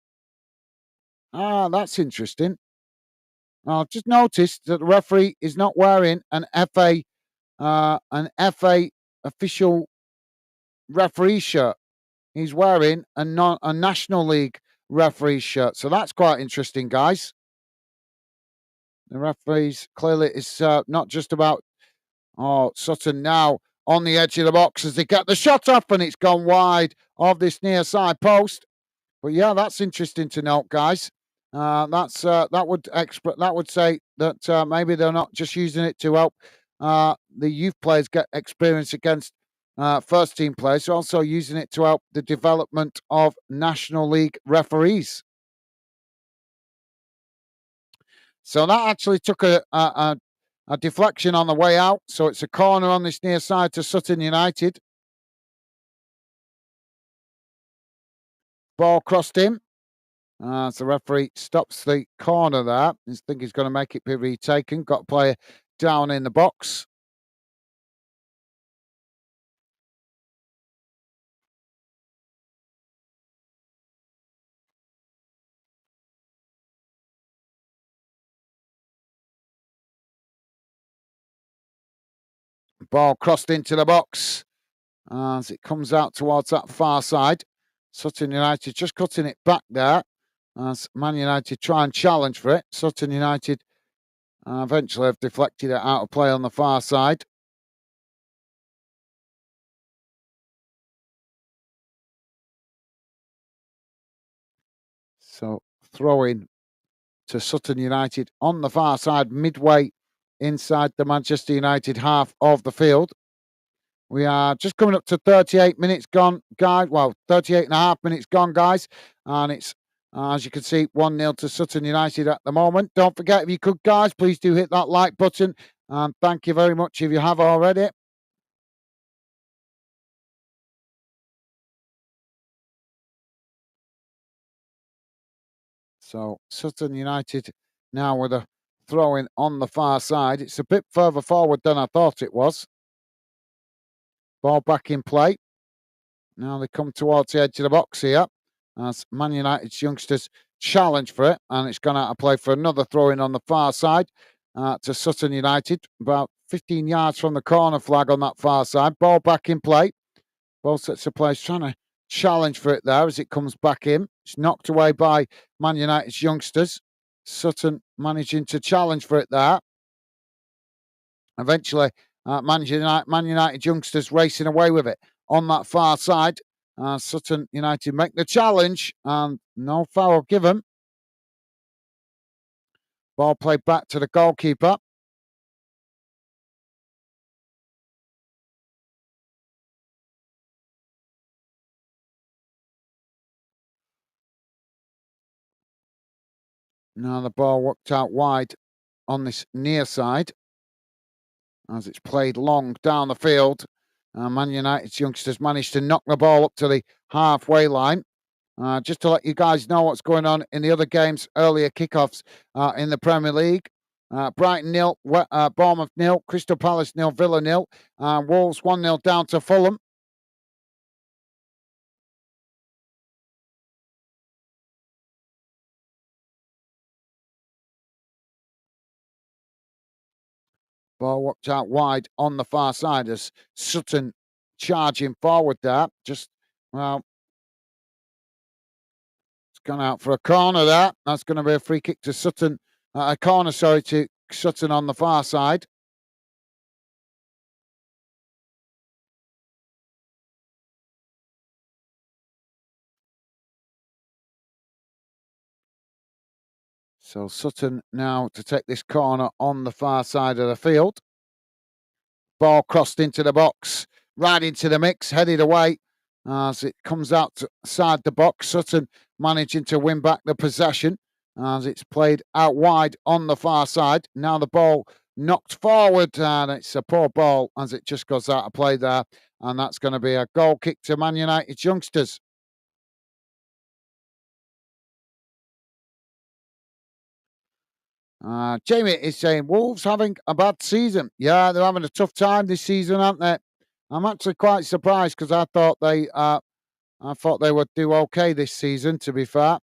That's interesting. I've just noticed that the referee is not wearing an FA official referee shirt. He's wearing a National League referee shirt. So that's quite interesting, guys. The referees clearly it's not just about Sutton now on the edge of the box as they get the shot up and it's gone wide of this near side post. But yeah, that's interesting to note, guys. That would say that maybe they're not just using it to help the youth players get experience against first team players, they're also using it to help the development of National League referees. So that actually took a deflection on the way out. So it's a corner on this near side to Sutton United. Ball crossed in. As the referee stops the corner there. I think he's going to make it be retaken. Got a player down in the box. Ball crossed into the box as it comes out towards that far side. Sutton United just cutting it back there as Man United try and challenge for it. Sutton United eventually have deflected it out of play on the far side. So throwing to Sutton United on the far side, midway inside the Manchester United half of the field. We are just coming up to 38 minutes gone, guys. Well, 38 and a half minutes gone, guys. And it's, as you can see, 1-0 to Sutton United at the moment. Don't forget, if you could, guys, please do hit that like button. And thank you very much if you have already. So Sutton United now with a throw in on the far side. It's a bit further forward than I thought it was. Ball back in play. Now they come towards the edge of the box here as Man United's youngsters challenge for it, and it's gone out of play for another throw in on the far side to Sutton United, about 15 yards from the corner flag on that far side. Ball back in play. Both sets of players trying to challenge for it there as it comes back in. It's knocked away by Man United's youngsters. Sutton managing to challenge for it there. Eventually, Man United youngsters racing away with it on that far side. Sutton United make the challenge and no foul given. Ball played back to the goalkeeper. Now the ball worked out wide on this near side as it's played long down the field. Man United's youngsters managed to knock the ball up to the halfway line. Just to let you guys know what's going on in the other games, earlier kickoffs in the Premier League. Brighton 0, Bournemouth 0, Crystal Palace 0, Villa 0, Wolves 1-0 down to Fulham. Ball worked out wide on the far side as Sutton charging forward there. Just, well, it's gone out for a corner there. That's going to be a free kick to Sutton. A corner, sorry, to Sutton on the far side. So Sutton now to take this corner on the far side of the field. Ball crossed into the box, right into the mix, headed away as it comes outside the box. Sutton managing to win back the possession as it's played out wide on the far side. Now the ball knocked forward and it's a poor ball as it just goes out of play there. And that's going to be a goal kick to Man United's youngsters. Jamie is saying Wolves having a bad season. Yeah, they're having a tough time this season, aren't they? I'm actually quite surprised because I thought they would do okay this season. To be fair,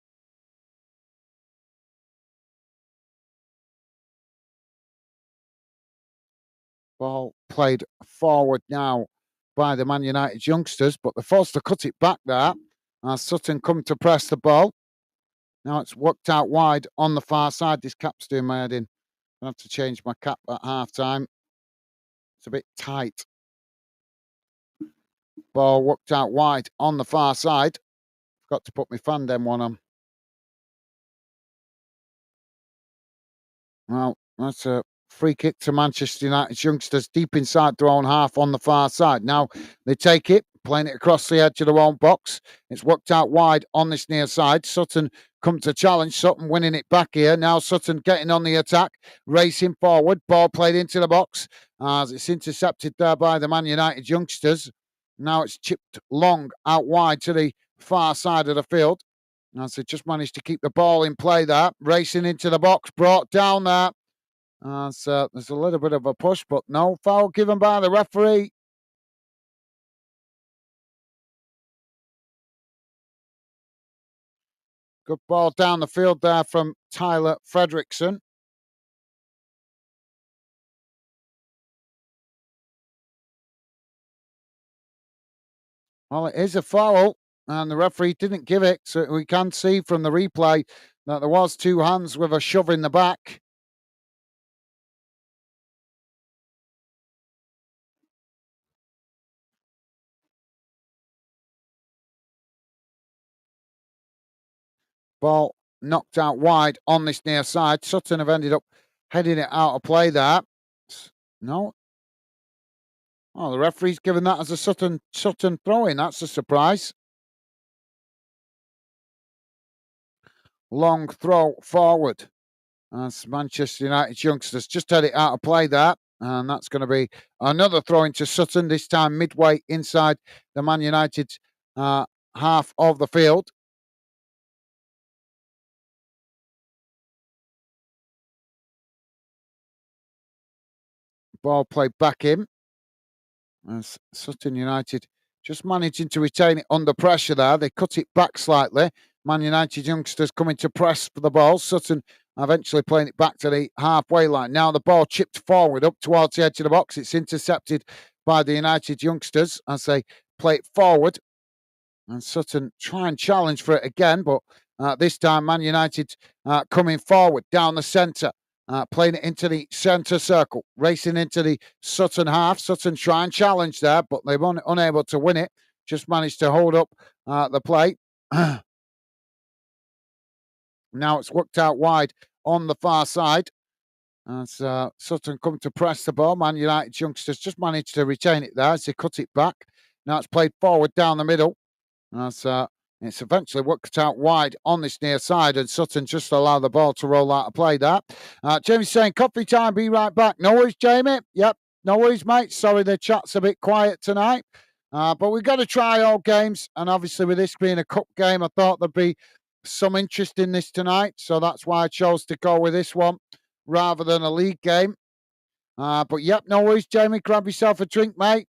ball played forward now by the Man United youngsters, but they're forced to cut it back there. Sutton come to press the ball. Now it's worked out wide on the far side. This cap's doing my head in. I have to change my cap at half time. It's a bit tight. Ball worked out wide on the far side. Got to put my fan den one on. Well, that's a free kick to Manchester United's youngsters deep inside their own half on the far side. Now they take it, playing it across the edge of their own box. It's worked out wide on this near side. Sutton come to challenge. Sutton winning it back here. Now Sutton getting on the attack, racing forward. Ball played into the box as it's intercepted there by the Man United youngsters. Now it's chipped long out wide to the far side of the field. As they just managed to keep the ball in play there, racing into the box, brought down there. So there's a little bit of a push, but no foul given by the referee. Good ball down the field there from Tyler Fredrickson. Well, it is a foul, and the referee didn't give it. So we can see from the replay that there was two hands with a shove in the back. Ball knocked out wide on this near side. Sutton have ended up heading it out of play there. No. Oh, the referee's given that as a Sutton throw in. That's a surprise. Long throw forward. As Manchester United's youngsters just had it out of play there. And that's going to be another throw into Sutton, this time midway inside the Man United half of the field. Ball played back in. As Sutton United just managing to retain it under pressure there. They cut it back slightly. Man United youngsters coming to press for the ball. Sutton eventually playing it back to the halfway line. Now the ball chipped forward up towards the edge of the box. It's intercepted by the United youngsters as they play it forward. And Sutton try and challenge for it again, but this time Man United coming forward down the centre. Playing it into the centre circle, racing into the Sutton half. Sutton try and challenge there, but they've unable to win it. Just managed to hold up the play. Now it's worked out wide on the far side. As Sutton come to press the ball, Man United youngsters just managed to retain it there as they cut it back. Now it's played forward down the middle. As it's eventually worked out wide on this near side, and Sutton just allow the ball to roll out of play there. Jamie's saying, coffee time, be right back. No worries, Jamie. Yep, no worries, mate. Sorry the chat's a bit quiet tonight. But we've got to try all games, and obviously with this being a cup game, I thought there'd be some interest in this tonight. So that's why I chose to go with this one rather than a league game. But yep, no worries, Jamie. Grab yourself a drink, mate.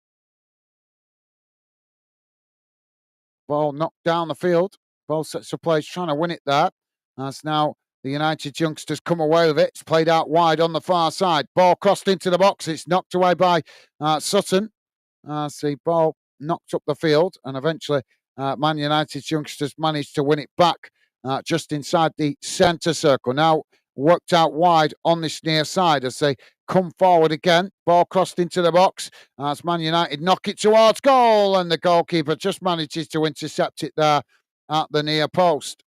Ball knocked down the field. Both sets of players trying to win it there. As now the United youngsters come away with it. It's played out wide on the far side. Ball crossed into the box. It's knocked away by Sutton. As the ball knocked up the field, and eventually Man United's youngsters managed to win it back just inside the centre circle. Now worked out wide on this near side as they come forward again. Ball crossed into the box as Man United knock it towards goal, and the goalkeeper just manages to intercept it there at the near post.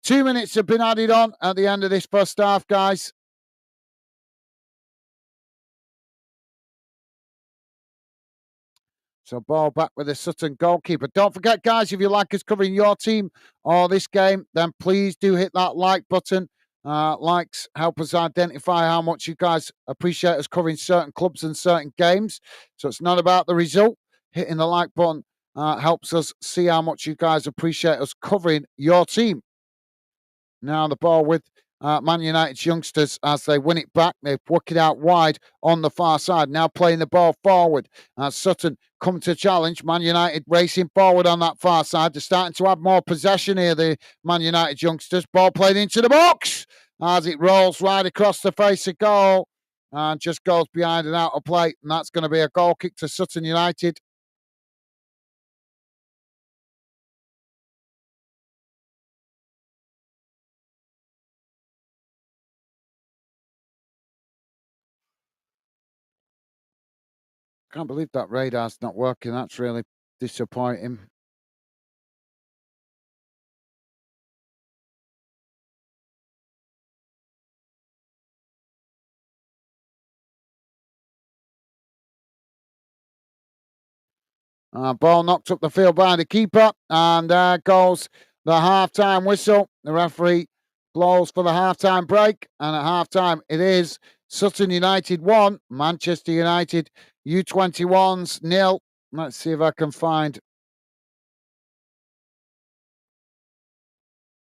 2 minutes have been added on at the end of this first half, guys. So ball back with the Sutton goalkeeper. Don't forget, guys, if you like us covering your team or this game, then please do hit that like button. Likes help us identify how much you guys appreciate us covering certain clubs and certain games. So it's not about the result. Hitting the like button helps us see how much you guys appreciate us covering your team. Now the ball with Man United's youngsters as they win it back. They work it out wide on the far side. Now playing the ball forward. Sutton come to challenge. Man United racing forward on that far side. They're starting to have more possession here, the Man United youngsters. Ball played into the box as it rolls right across the face of goal and just goes behind and out of play. And that's going to be a goal kick to Sutton United. Can't believe that radar's not working. That's really disappointing. Ball knocked up the field by the keeper, and there goes the half-time whistle. The referee blows for the half-time break, and at half-time it is Sutton United 1, Manchester United U-21s 0. Let's see if I can find...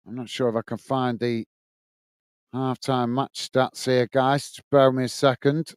I'm not sure if I can find the half-time match stats here, guys. Just bear with me a second.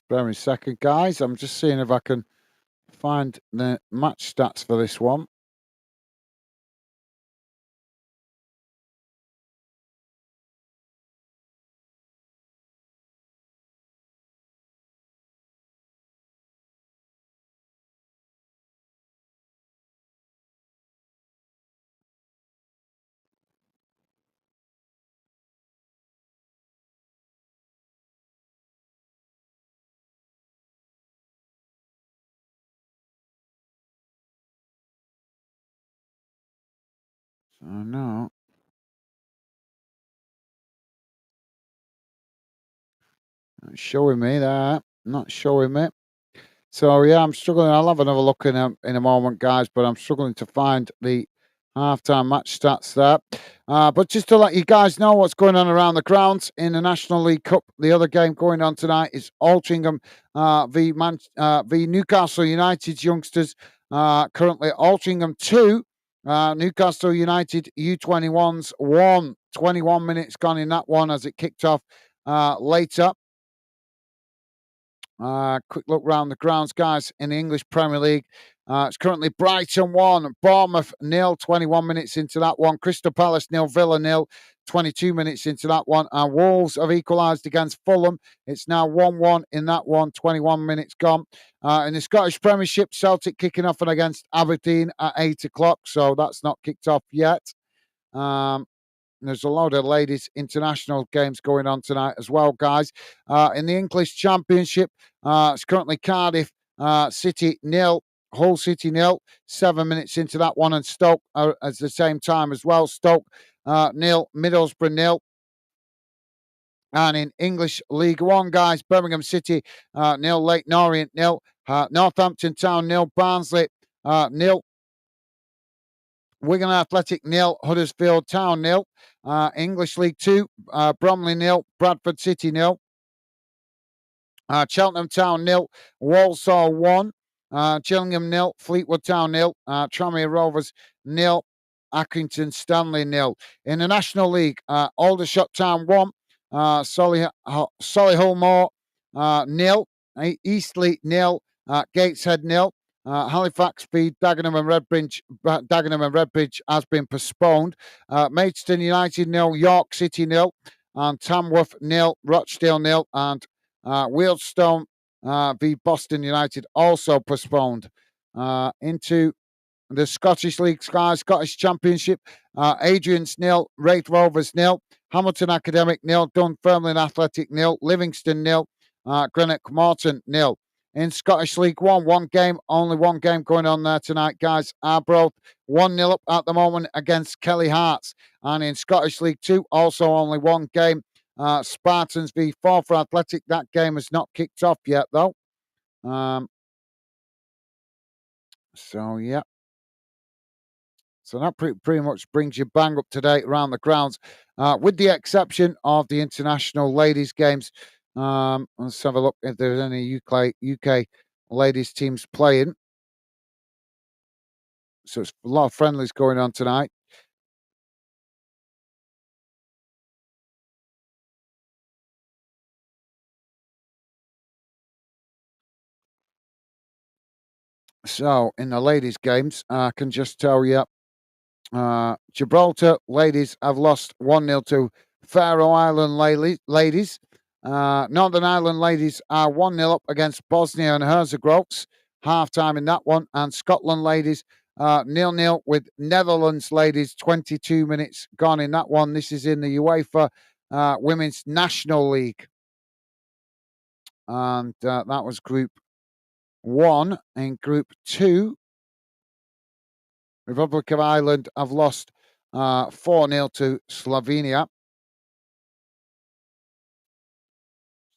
Bear with me a second, guys. I'm just seeing if I can find the match stats for this one. So no, not showing me there. Not showing me. So yeah, I'm struggling. I'll have another look in a moment, guys. But I'm struggling to find the halftime match stats there. But just to let you guys know what's going on around the grounds in the National League Cup, the other game going on tonight is Altrincham v Newcastle United's youngsters. Currently, Altrincham 2, Newcastle United U21s 1. 21 minutes gone in that one as it kicked off later. Quick look round the grounds, guys, in the English Premier League. It's currently Brighton 1, Bournemouth 0, 21 minutes into that one. Crystal Palace 0, Villa 0, 22 minutes into that one. And Wolves have equalised against Fulham. It's now 1-1 in that one, 21 minutes gone. In the Scottish Premiership, Celtic kicking off against Aberdeen at 8 o'clock, so that's not kicked off yet. There's a lot of ladies' international games going on tonight as well, guys. In the English Championship, it's currently Cardiff City 0, Hull City 0, 7 minutes into that one, and Stoke at the same time as well. Stoke 0, Middlesbrough 0. And in English League One, guys, Birmingham City 0, Leyton Orient 0, Northampton Town 0, Barnsley 0. Wigan Athletic 0, Huddersfield Town 0. English League 2, Bromley 0, Bradford City 0. Cheltenham Town 0, Walsall 1. Gillingham 0, Fleetwood Town 0. Tranmere Rovers 0, Accrington Stanley 0. In the National League, Aldershot Town 1, Solihull Moor 0, Eastleigh 0, Gateshead 0. Halifax v Dagenham and Redbridge has been postponed. Maidstone United 0, York City 0, and Tamworth 0, Rochdale 0, and Wealdstone v Boston United also postponed. Into the Scottish League, Scottish Championship, Adrian's 0, Wraith Rovers 0, Hamilton Academic 0, Dunfermline Athletic 0, Livingston 0, Greenock Morton 0. In Scottish League One, only one game going on there tonight, guys. Arbroath 1-0 up at the moment against Kelly Hearts. And in Scottish League Two, also only one game. Spartans v Forfar Athletic. That game has not kicked off yet, though. So, yeah. So that pretty much brings you bang up to date around the grounds, with the exception of the international ladies' games. Let's have a look if there's any UK ladies teams playing. So it's a lot of friendlies going on tonight. So in the ladies' games, I can just tell you, Gibraltar ladies have lost 1-0 to Faroe Island ladies. Northern Ireland ladies are 1-0 up against Bosnia and Herzegovina, half time in that one. And Scotland ladies 0-0 with Netherlands ladies, 22 minutes gone in that one. This is in the UEFA Women's National League. And that was Group 1. In Group 2, Republic of Ireland have lost 4-0 to Slovenia.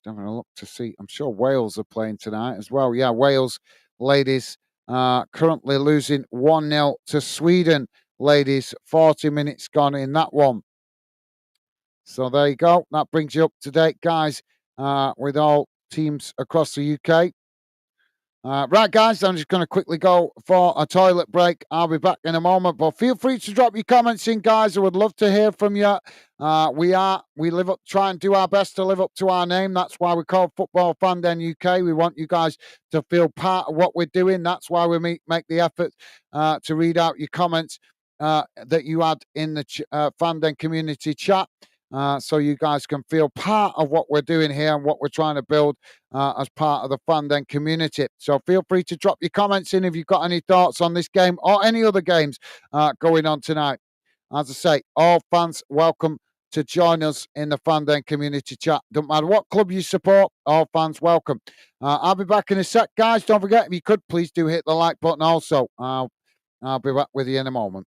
Just having a look to see. I'm sure Wales are playing tonight as well. Yeah, Wales ladies currently losing 1-0 to Sweden. Ladies, 40 minutes gone in that one. So there you go. That brings you up to date, guys, with all teams across the UK. Right, guys, I'm just going to quickly go for a toilet break. I'll be back in a moment, but feel free to drop your comments in, guys. I would love to hear from you. We live up, try and do our best to live up to our name. That's why we call Football Fan Den UK. We want you guys to feel part of what we're doing. That's why we make the effort to read out your comments that you had in the Fan Den community chat. So you guys can feel part of what we're doing here and what we're trying to build as part of the Fan Den community. So feel free to drop your comments in if you've got any thoughts on this game or any other games going on tonight. As I say, all fans welcome to join us in the Fan Den community chat. Don't matter what club you support, all fans welcome. I'll be back in a sec, guys. Don't forget, if you could, please do hit the like button also. I'll be back with you in a moment.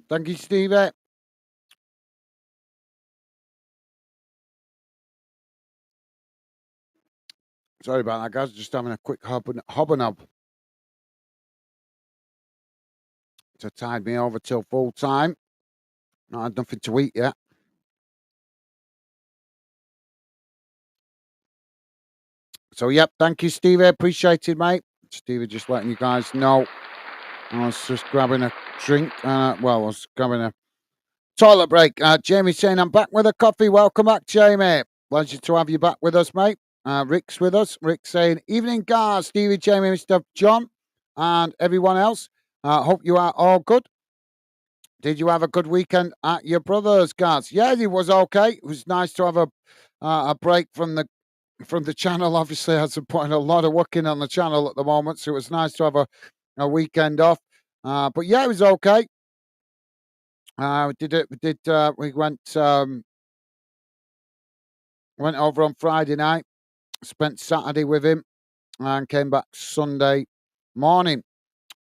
Thank you, Stevie. Sorry about that, guys. Just having a quick hob and hob to tide me over till full time. Not had nothing to eat yet. So, yep, thank you, Stevie. Appreciate it, mate. Stevie just letting you guys know. I was just grabbing a drink. I was grabbing a toilet break. Jamie saying, I'm back with a coffee. Welcome back, Jamie. Pleasure to have you back with us, mate. Rick's with us. Rick saying, evening, guys. Stevie, Jamie, Mr. John, and everyone else. Hope you are all good. Did you have a good weekend at your brother's, guys? Yeah, it was okay. It was nice to have a break from the channel. Obviously, I've been putting a lot of work in on the channel at the moment, so it was nice to have a weekend off. But yeah, it was okay. We went over on Friday night, spent Saturday with him, and came back Sunday morning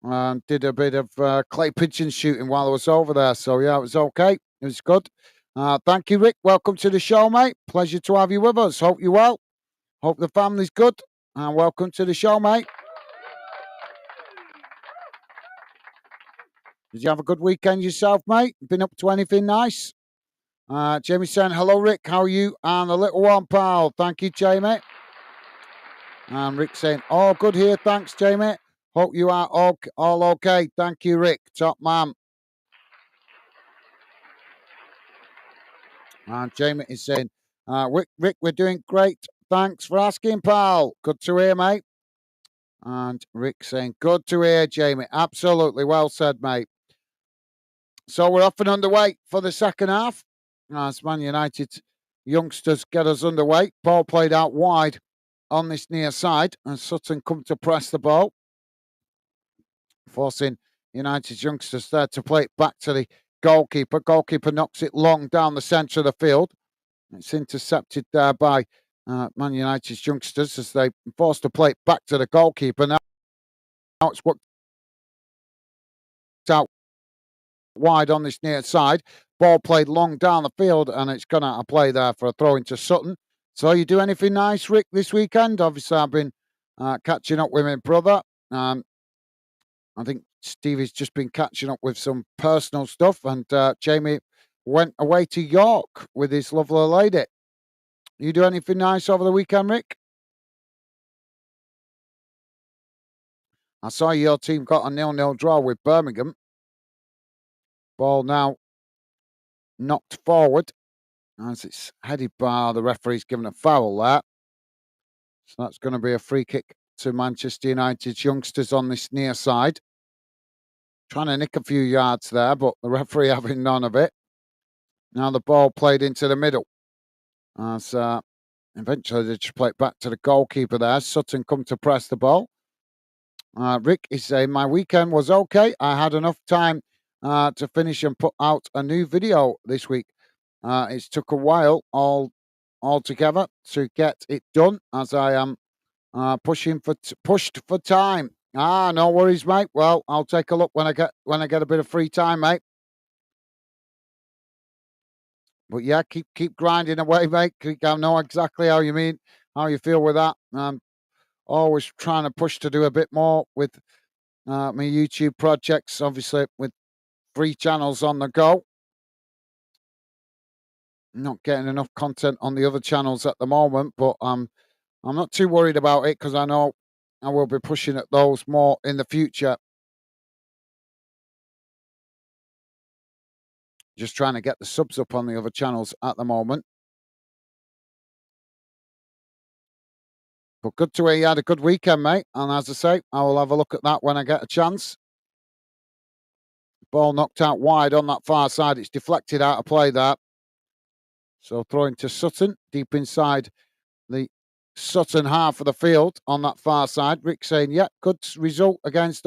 and did a bit of clay pigeon shooting while I was over there. So yeah, it was okay. It was good. Thank you, Rick. Welcome to the show, mate. Pleasure to have you with us. Hope you're well. Hope the family's good. And welcome to the show, mate. Did you have a good weekend yourself, mate? Been up to anything nice? Jamie saying, hello, Rick. How are you? And the little one, pal. Thank you, Jamie. And Rick saying, all good here. Thanks, Jamie. Hope you are all okay. Thank you, Rick. Top man. And Jamie is saying, Rick, we're doing great. Thanks for asking, pal. Good to hear, mate. And Rick saying, good to hear, Jamie. Absolutely well said, mate. So we're off and underway for the second half. As Man United youngsters get us underway. Ball played out wide on this near side, and Sutton come to press the ball, forcing United's youngsters there to play it back to the goalkeeper. Goalkeeper knocks it long down the centre of the field. It's intercepted there by Man United's youngsters as they forced to play it back to the goalkeeper. Now it's worked out wide on this near side. Ball played long down the field, and it's gone out of play there for a throw into Sutton. So you do anything nice, Rick, this weekend? Obviously, I've been catching up with my brother. I think Stevie's just been catching up with some personal stuff, and Jamie went away to York with his lovely lady. You do anything nice over the weekend, Rick? I saw your team got a 0-0 draw with Birmingham. Ball now knocked forward as it's headed by the referee's given a foul there. So that's going to be a free kick to Manchester United's youngsters on this near side. Trying to nick a few yards there, but the referee having none of it. Now the ball played into the middle. As eventually they just play it back to the goalkeeper there. Sutton come to press the ball. Rick is saying, my weekend was okay. I had enough time to finish and put out a new video this week. It's took a while altogether to get it done as I am pushed for time. No worries, mate. Well, I'll take a look when I get a bit of free time, mate. But yeah, keep grinding away, mate. I know exactly how you feel with that. Always trying to push to do a bit more with my YouTube projects, obviously with 3 channels on the go. Not getting enough content on the other channels at the moment, but I'm not too worried about it because I know I will be pushing at those more in the future. Just trying to get the subs up on the other channels at the moment. But good to hear you had a good weekend, mate. And as I say, I will have a look at that when I get a chance. Ball knocked out wide on that far side. It's deflected out of play there. So throwing to Sutton, deep inside the Sutton half of the field on that far side. Rick saying, yeah, good result against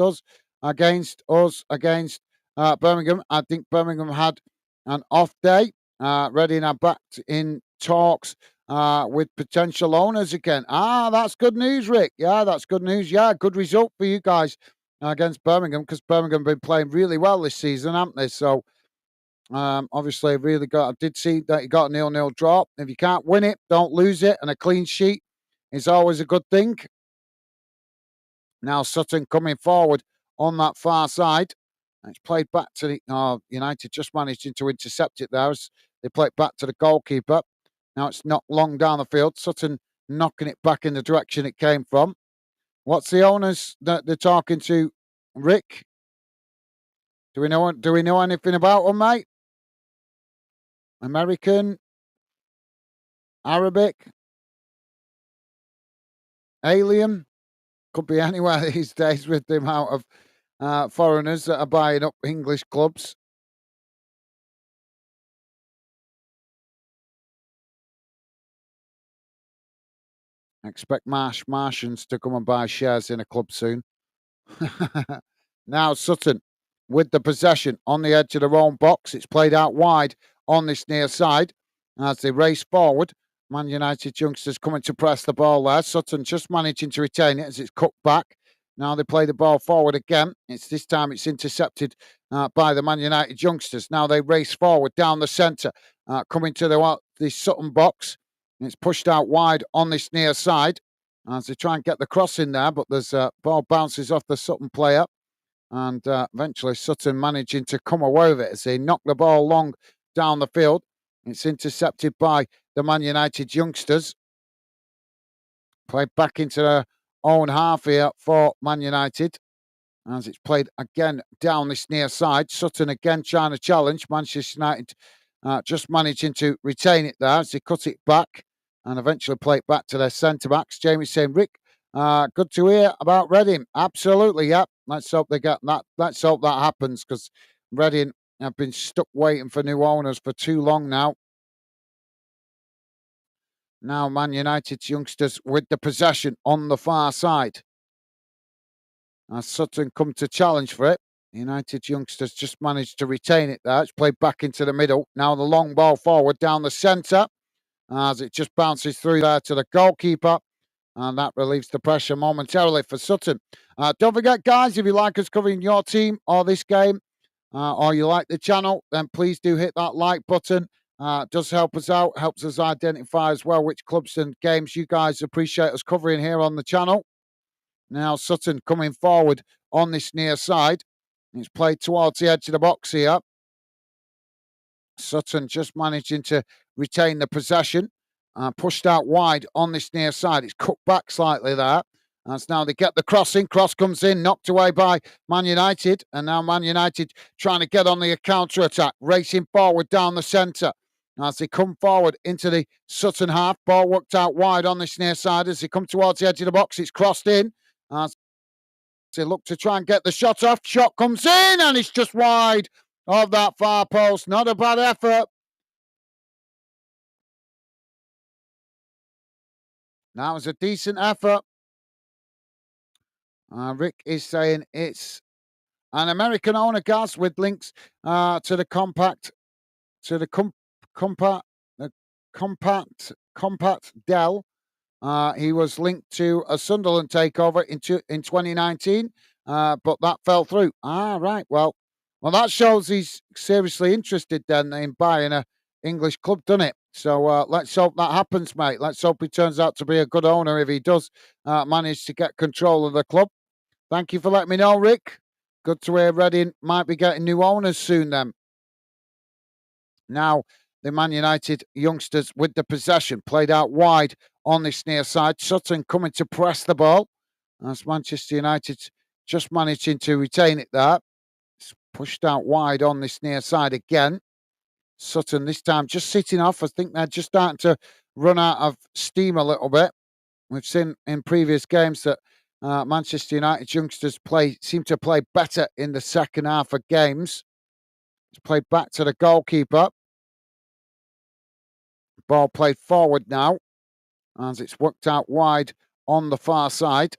Birmingham. I think Birmingham had an off day. Reading are back in talks with potential owners again. That's good news, Rick. Yeah, that's good news. Yeah, good result for you guys against Birmingham because Birmingham have been playing really well this season, haven't they? So Obviously, really got. I did see that you got a 0-0 draw. If you can't win it, don't lose it, and a clean sheet is always a good thing. Now Sutton coming forward on that far side. It's played back to the United just managing to intercept it there as they play it back to the goalkeeper. Now it's knocked long down the field. Sutton knocking it back in the direction it came from. What's the owners that they're talking to, Rick? Do we know anything about them, mate? American, Arabic, alien? Could be anywhere these days with the amount of foreigners that are buying up English clubs. I expect Martians to come and buy shares in a club soon. Now Sutton with the possession on the edge of their own box. It's played out wide on this near side as they race forward. Man United youngsters coming to press the ball there. Sutton just managing to retain it as it's cut back. Now they play the ball forward again. It's this time it's intercepted by the Man United youngsters. Now they race forward down the centre, coming to the Sutton box. It's pushed out wide on this near side as they try and get the cross in there, but there's ball bounces off the Sutton player, and eventually Sutton managing to come away with it as they knock the ball long down the field. It's intercepted by the Man United youngsters. Played back into their own half here for Man United as it's played again down this near side. Sutton again trying to challenge. Manchester United just managing to retain it there as they cut it back and eventually play it back to their centre backs. Jamie saying, Rick, good to hear about Reading. Absolutely, yeah. Let's hope they get that. Let's hope that happens because Reading have been stuck waiting for new owners for too long now. Now Man United's youngsters with the possession on the far side. As Sutton come to challenge for it. United youngsters just managed to retain it there. It's played back into the middle. Now the long ball forward down the centre as it just bounces through there to the goalkeeper. And that relieves the pressure momentarily for Sutton. Don't forget, guys, if you like us covering your team or this game, or you like the channel, then please do hit that like button. It does help us out, helps us identify as well which clubs and games you guys appreciate us covering here on the channel. Now Sutton coming forward on this near side. It's played towards the edge of the box here. Sutton just managing to retain the possession. Pushed out wide on this near side. It's cut back slightly there. As now they get the crossing. Cross comes in, knocked away by Man United. And now Man United trying to get on the counter-attack. Racing forward down the centre. As they come forward into the Sutton half. Ball worked out wide on this near side. As they come towards the edge of the box, it's crossed in. As they look to try and get the shot off. Shot comes in and it's just wide of that far post. Not a bad effort. That was a decent effort. Rick is saying it's an American owner, Gaz, with links to the compact, to the compact Dell. He was linked to a Sunderland takeover in 2019, but that fell through. Right. Well, that shows he's seriously interested then in buying a English club, doesn't it? So let's hope that happens, mate. Let's hope he turns out to be a good owner if he does manage to get control of the club. Thank you for letting me know, Rick. Good to hear Reading might be getting new owners soon then. Now, the Man United youngsters with the possession played out wide on this near side. Sutton coming to press the ball as Manchester United just managing to retain it there. It's pushed out wide on this near side again. Sutton this time just sitting off. I think they're just starting to run out of steam a little bit. We've seen in previous games that Manchester United youngsters seem to play better in the second half of games. It's played back to the goalkeeper. Ball played forward now as it's worked out wide on the far side.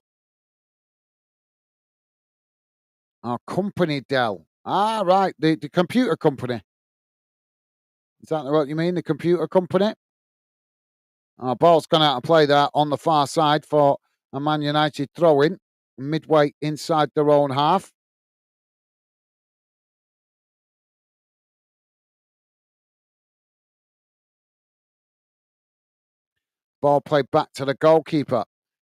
Our company, Dell. Right, the computer company. Is that what you mean, the computer company? Ball's gone out of play there on the far side for a Man United throw-in, midway inside their own half. Ball played back to the goalkeeper.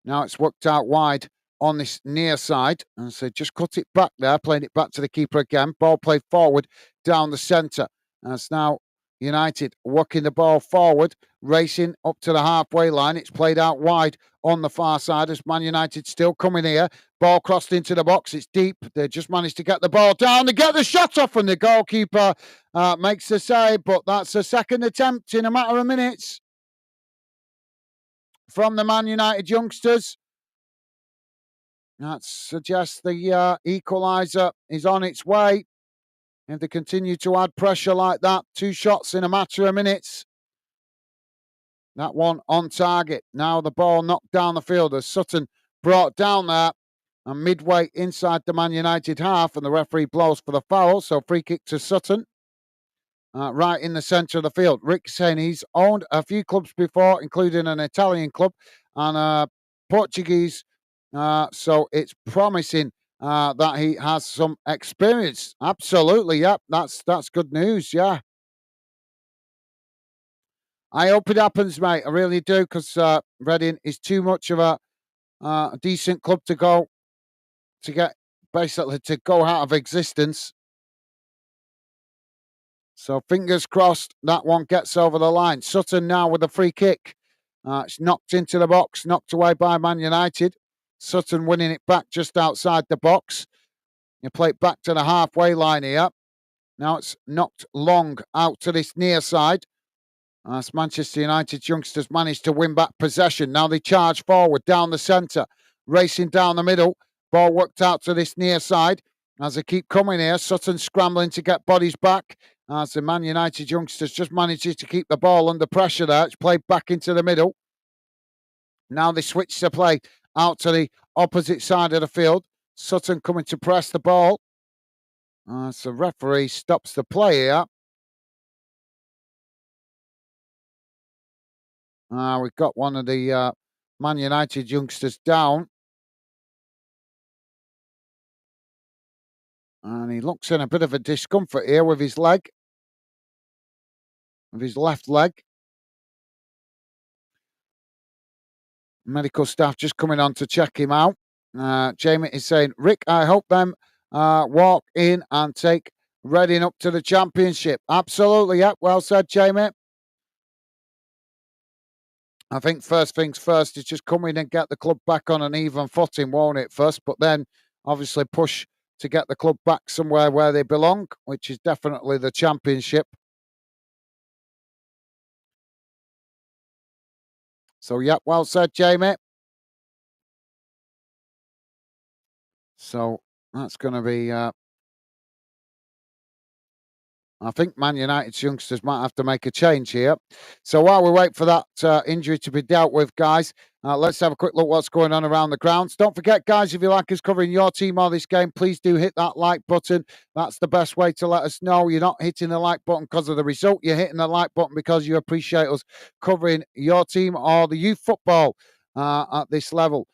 Now it's worked out wide on this near side. And so just cut it back there, playing it back to the keeper again. Ball played forward down the centre. And it's now United working the ball forward, racing up to the halfway line. It's played out wide on the far side as Man United still coming here. Ball crossed into the box. It's deep. They just managed to get the ball down to get the shot off, and the goalkeeper makes the save. But that's a second attempt in a matter of minutes from the Man United youngsters. That suggests the equaliser is on its way. If they continue to add pressure like that, 2 shots in a matter of minutes. That one on target. Now the ball knocked down the field as Sutton brought down there and midway inside the Man United half, and the referee blows for the foul. So free kick to Sutton. Right in the centre of the field. Rick saying he's owned a few clubs before, including an Italian club and a Portuguese. So it's promising that he has some experience. Absolutely, yep. That's good news, yeah. I hope it happens, mate. I really do, because Reading is too much of a decent club to go out of existence. So fingers crossed that one gets over the line. Sutton now with a free kick. It's knocked into the box, knocked away by Man United. Sutton winning it back just outside the box. You play it back to the halfway line here. Now it's knocked long out to this near side. As Manchester United's youngsters managed to win back possession. Now they charge forward down the centre, racing down the middle. Ball worked out to this near side. As they keep coming here, Sutton scrambling to get bodies back. As the Man United youngsters just manages to keep the ball under pressure there. It's played back into the middle. Now they switch to play out to the opposite side of the field. Sutton coming to press the ball. So referee stops the play here. We've got one of the Man United youngsters down. And he looks in a bit of a discomfort here with his leg. With his left leg. Medical staff just coming on to check him out. Jamie is saying, Rick, I hope them walk in and take Reading up to the Championship. Absolutely, yeah. Well said, Jamie. I think first things first is just come in and get the club back on an even footing, won't it, first? But then obviously push to get the club back somewhere where they belong, which is definitely the Championship. So, yeah, well said, Jamie. So that's going to be... I think Man United's youngsters might have to make a change here. So while we wait for that injury to be dealt with, guys, let's have a quick look what's going on around the grounds. Don't forget, guys, if you like us covering your team or this game, please do hit that like button. That's the best way to let us know you're not hitting the like button because of the result. You're hitting the like button because you appreciate us covering your team or the youth football at this level.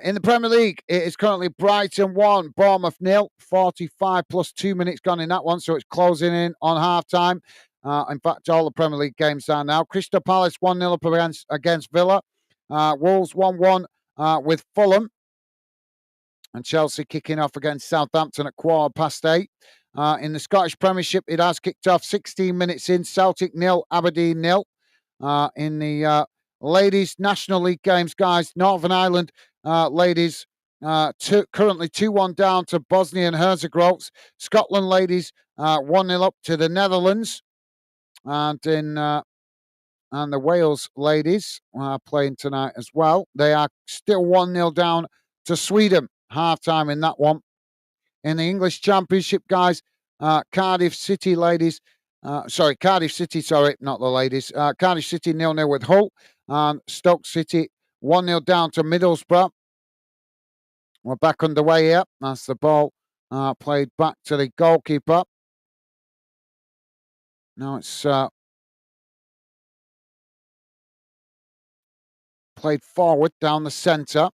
In the Premier League, it is currently Brighton 1, Bournemouth 0, 45 plus 2 minutes gone in that one, so it's closing in on half-time. In fact, all the Premier League games are now. Crystal Palace 1-0 up against Villa. Wolves 1-1 with Fulham. And Chelsea kicking off against Southampton at 8:15. In the Scottish Premiership, it has kicked off 16 minutes in. Celtic 0, Aberdeen 0. In the Ladies National League games, guys, Northern Ireland ladies currently 2-1 down to Bosnia and Herzegovina. Scotland ladies 1-0 up to the Netherlands. And the Wales ladies are playing tonight as well. They are still 1-0 down to Sweden. Half-time in that one. In the English Championship, guys, Cardiff City ladies... Cardiff City, not the ladies. Cardiff City 0-0 with Hull. And Stoke City 1-0 down to Middlesbrough. We're back underway here. That's the ball played back to the goalkeeper. Now it's played forward down the centre.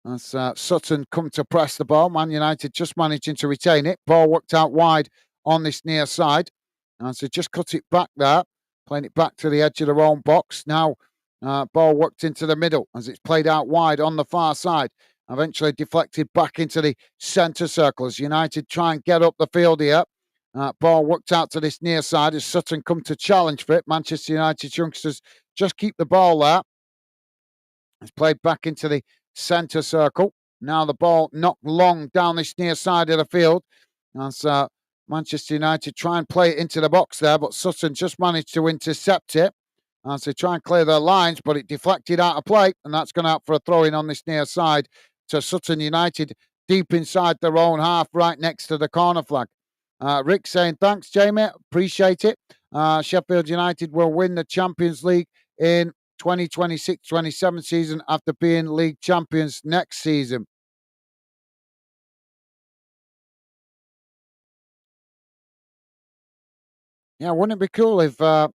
As Sutton come to press the ball. Man United just managing to retain it. Ball worked out wide on this near side. And so just cut it back there. Playing it back to the edge of their own box. Now Ball worked into the middle as it's played out wide on the far side. Eventually deflected back into the centre circle as United try and get up the field here. Ball worked out to this near side as Sutton come to challenge for it. Manchester United youngsters just keep the ball there. It's played back into the centre circle. Now the ball knocked long down this near side of the field. As Manchester United try and play it into the box there, but Sutton just managed to intercept it. As they try and clear their lines, but it deflected out of play, and that's gone out for a throw-in on this near side to Sutton United, deep inside their own half, right next to the corner flag. Rick saying, thanks, Jamie. Appreciate it. Sheffield United will win the Champions League in 2026-27 season after being league champions next season. Yeah, wouldn't it be cool if a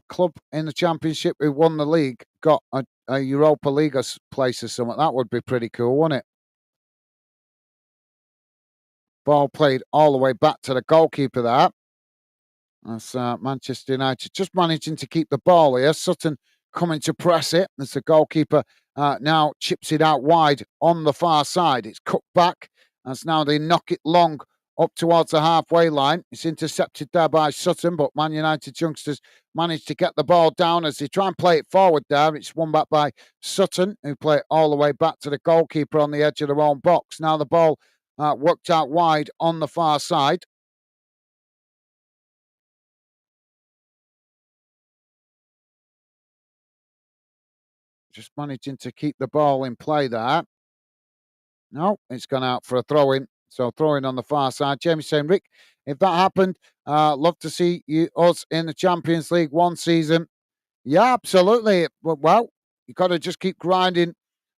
club in the Championship who won the league got a Europa League place or something? That would be pretty cool, wouldn't it? Ball played all the way back to the goalkeeper there. That's Manchester United just managing to keep the ball here. Sutton coming to press it as the goalkeeper now chips it out wide on the far side. It's cut back as now they knock it long up towards the halfway line. It's intercepted there by Sutton, but Man United youngsters managed to get the ball down as they try and play it forward there. It's won back by Sutton, who play it all the way back to the goalkeeper on the edge of their own box. Now the ball worked out wide on the far side. Just managing to keep the ball in play there. No, it's gone out for a throw-in. So throw-in on the far side. Jamie saying, Rick, if that happened, love to see us in the Champions League one season. Yeah, absolutely. Well, you got to just keep grinding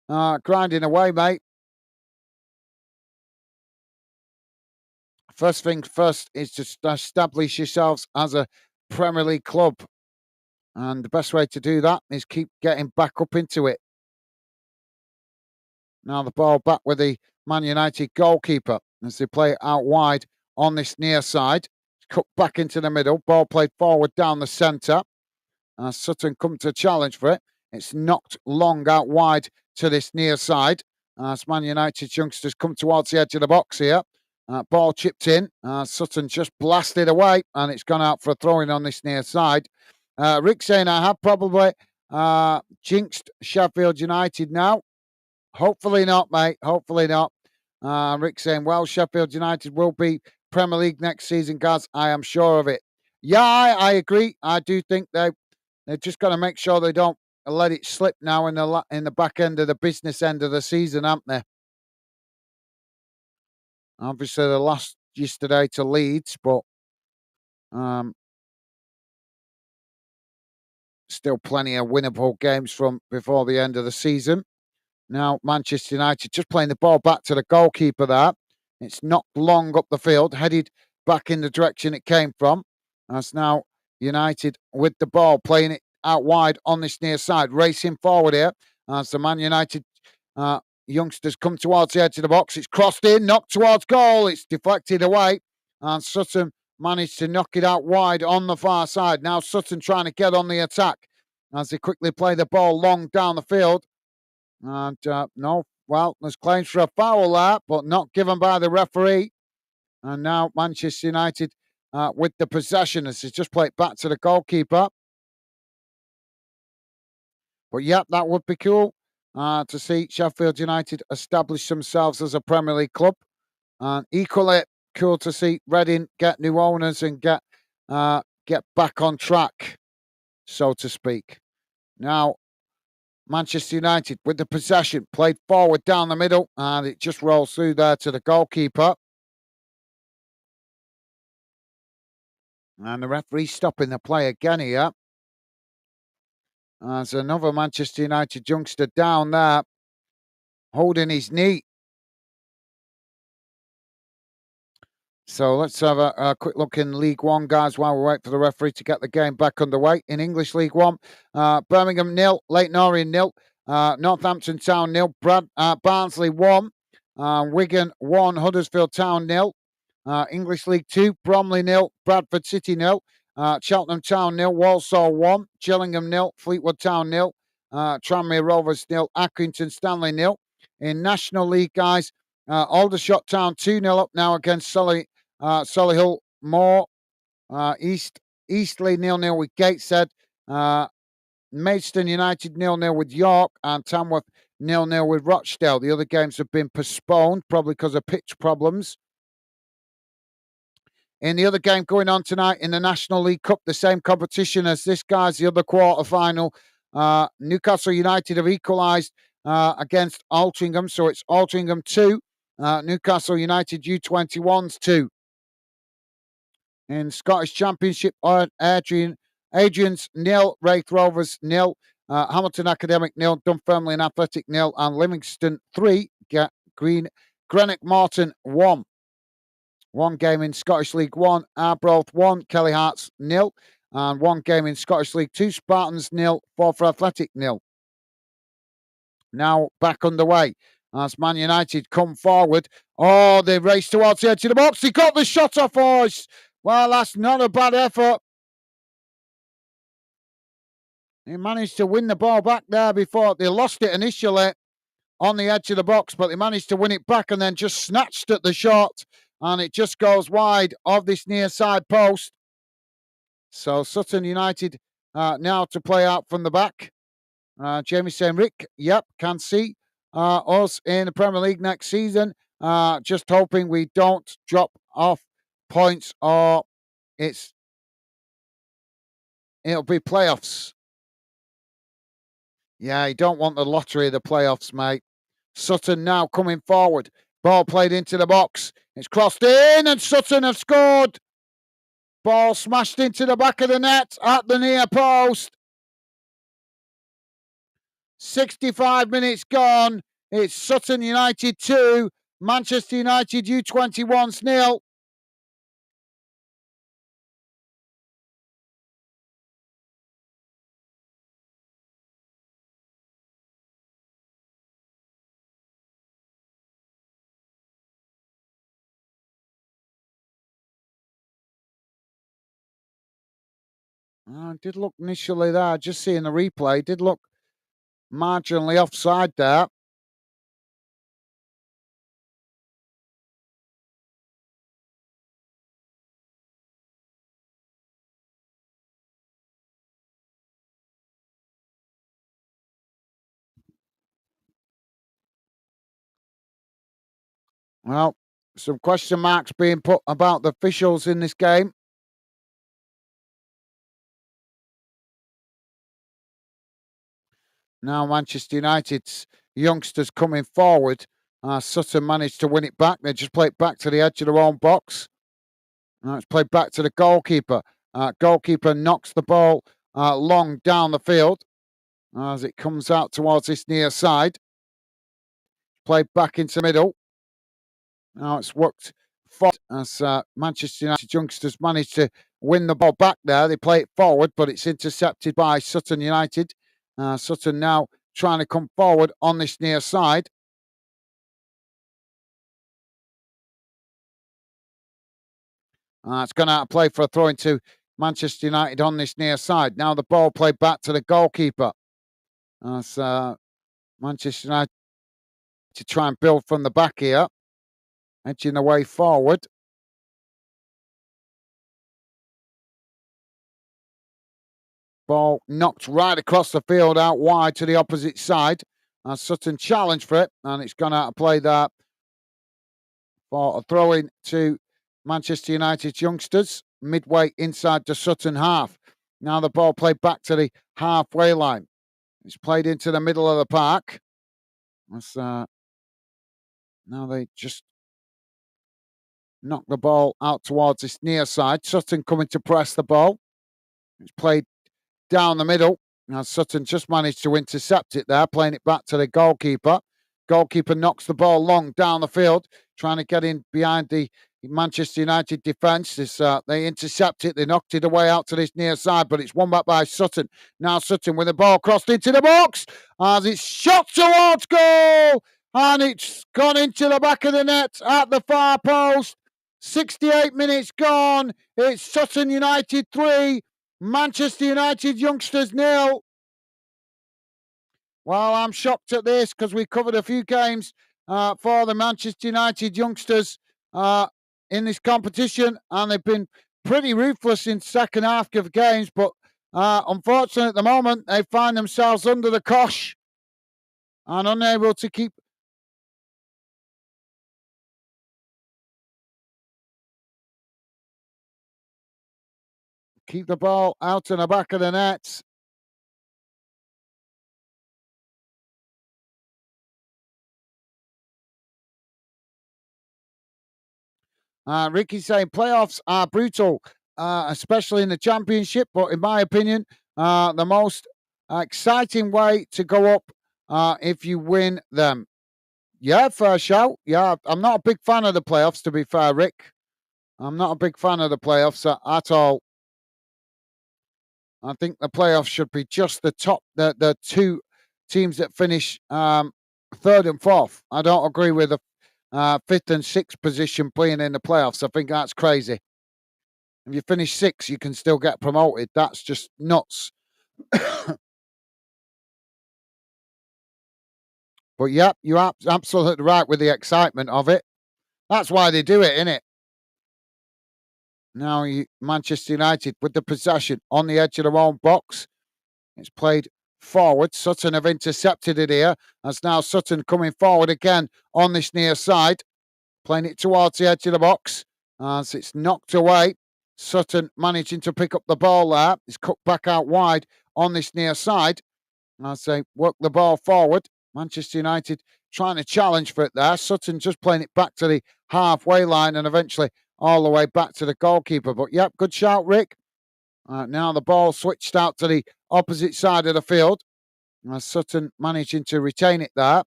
away, mate. First thing first is to establish yourselves as a Premier League club. And the best way to do that is keep getting back up into it. Now the ball back with the Man United goalkeeper as they play it out wide on this near side. Cut back into the middle. Ball played forward down the centre. Sutton come to challenge for it. It's knocked long out wide to this near side. As Man United's youngsters come towards the edge of the box here. Ball chipped in. Sutton just blasted away and it's gone out for a throw-in on this near side. Rick saying, I have probably jinxed Sheffield United now. Hopefully not, mate. Hopefully not. Rick saying, well, Sheffield United will be Premier League next season, guys. I am sure of it. Yeah, I agree. I do think they've just got to make sure they don't let it slip now in the back end of the business end of the season, haven't they? Obviously, they lost yesterday to Leeds, but still plenty of winnable games from before the end of the season. Now, Manchester United just playing the ball back to the goalkeeper there. It's knocked long up the field, headed back in the direction it came from. That's now United with the ball, playing it out wide on this near side, racing forward here. As the Man United youngsters come towards the edge of the box. It's crossed in, knocked towards goal. It's deflected away. And Sutton managed to knock it out wide on the far side. Now Sutton trying to get on the attack as they quickly play the ball long down the field. And no, well, there's claims for a foul there, but not given by the referee. And now Manchester United with the possession as they just play it back to the goalkeeper. But yeah, that would be cool to see Sheffield United establish themselves as a Premier League club. And equally cool to see Reading get new owners and get back on track, so to speak. Now, Manchester United with the possession, played forward down the middle, and it just rolls through there to the goalkeeper. And the referee stopping the play again here. There's another Manchester United youngster down there, holding his knee. So let's have a quick look in League One, guys, while we wait for the referee to get the game back underway. In English League One, Birmingham 0, Leyton Orient 0, Northampton Town 0, Barnsley 1, Wigan 1, Huddersfield Town 0. English League 2, Bromley 0, Bradford City 0, Cheltenham Town 0, Walsall 1, Gillingham 0, Fleetwood Town 0, Tranmere Rovers 0, Accrington Stanley 0. In National League, guys, Aldershot Town 2-0 up now against Solihull Moor. Eastleigh 0-0 with Gateshead. Maidstone United 0-0 with York, and Tamworth 0-0 with Rochdale. The other games have been postponed, probably because of pitch problems. In the other game going on tonight in the National League Cup, the same competition as this, guys, the other quarter-final, Newcastle United have equalised against Altrincham, so it's Altrincham 2, Newcastle United U-21s 2. In Scottish Championship, Adrian's 0, Wraith Rovers 0, Hamilton Academic 0, Dunfermline Athletic 0, and Livingston 3, Greenock Morton 1. One game in Scottish League 1, Arbroath 1, Kelly Hearts 0, and one game in Scottish League 2, Spartans 0, Forfar Athletic 0. Now back underway as Man United come forward. Oh, they race towards the edge of the box. He got the shot off. Well, that's not a bad effort. He managed to win the ball back there before. They lost it initially on the edge of the box, but they managed to win it back and then just snatched at the shot, and it just goes wide of this near side post. So Sutton United now to play out from the back. Jamie saying, Rick, yep, can see us in the Premier League next season. Just hoping we don't drop off points, or it'll be playoffs. Yeah, you don't want the lottery of the playoffs, mate. Sutton now coming forward. Ball played into the box. It's crossed in, and Sutton have scored. Ball smashed into the back of the net at the near post. 65 minutes gone. It's Sutton United 2, Manchester United U-21s 0. Did look initially there, just seeing the replay, did look marginally offside there. Well, some question marks being put about the officials in this game. Now Manchester United's youngsters coming forward. Sutton managed to win it back. They just play it back to the edge of their own box. It's played back to the goalkeeper. Goalkeeper knocks the ball long down the field as it comes out towards this near side. Played back into the middle. Now it's worked forward as Manchester United youngsters managed to win the ball back there. They play it forward, but it's intercepted by Sutton United. Sutton now trying to come forward on this near side. It's gone out of play for a throw into Manchester United on this near side. Now the ball played back to the goalkeeper. As Manchester United to try and build from the back here. Edging the way forward. Ball knocked right across the field out wide to the opposite side. Sutton challenged for it, and it's gone out of play there for a throw-in to Manchester United's youngsters, midway inside the Sutton half. Now the ball played back to the halfway line. It's played into the middle of the park. Now they just knock the ball out towards this near side. Sutton coming to press the ball. It's played down the middle. Now Sutton just managed to intercept it there, playing it back to the goalkeeper. Goalkeeper knocks the ball long down the field, trying to get in behind the Manchester United defence. They intercept it, they knocked it away out to this near side, but it's won back by Sutton. Now Sutton with the ball crossed into the box as it's shot towards goal, and it's gone into the back of the net at the far post. 68 minutes gone. It's Sutton United 3, Manchester United youngsters 0. Well, I'm shocked at this because we covered a few games for the Manchester United youngsters in this competition, and they've been pretty ruthless in second half of games. But unfortunately, at the moment, they find themselves under the cosh and unable to keep the ball out in the back of the nets. Ricky's saying playoffs are brutal, especially in the championship. But in my opinion, the most exciting way to go up if you win them. Yeah, fair shout. Yeah, I'm not a big fan of the playoffs, to be fair, Rick. I'm not a big fan of the playoffs at all. I think the playoffs should be just the two teams that finish third and fourth. I don't agree with the fifth and sixth position playing in the playoffs. I think that's crazy. If you finish sixth, you can still get promoted. That's just nuts. But yeah, you're absolutely right with the excitement of it. That's why they do it, isn't it? Now, Manchester United with the possession on the edge of their own box. It's played forward. Sutton have intercepted it here. As now Sutton coming forward again on this near side, playing it towards the edge of the box. As it's knocked away. Sutton managing to pick up the ball there. It's cut back out wide on this near side. As they work the ball forward. Manchester United trying to challenge for it there. Sutton just playing it back to the halfway line and eventually all the way back to the goalkeeper. But yep, good shout, Rick. Now the ball switched out to the opposite side of the field. Sutton managing to retain it there.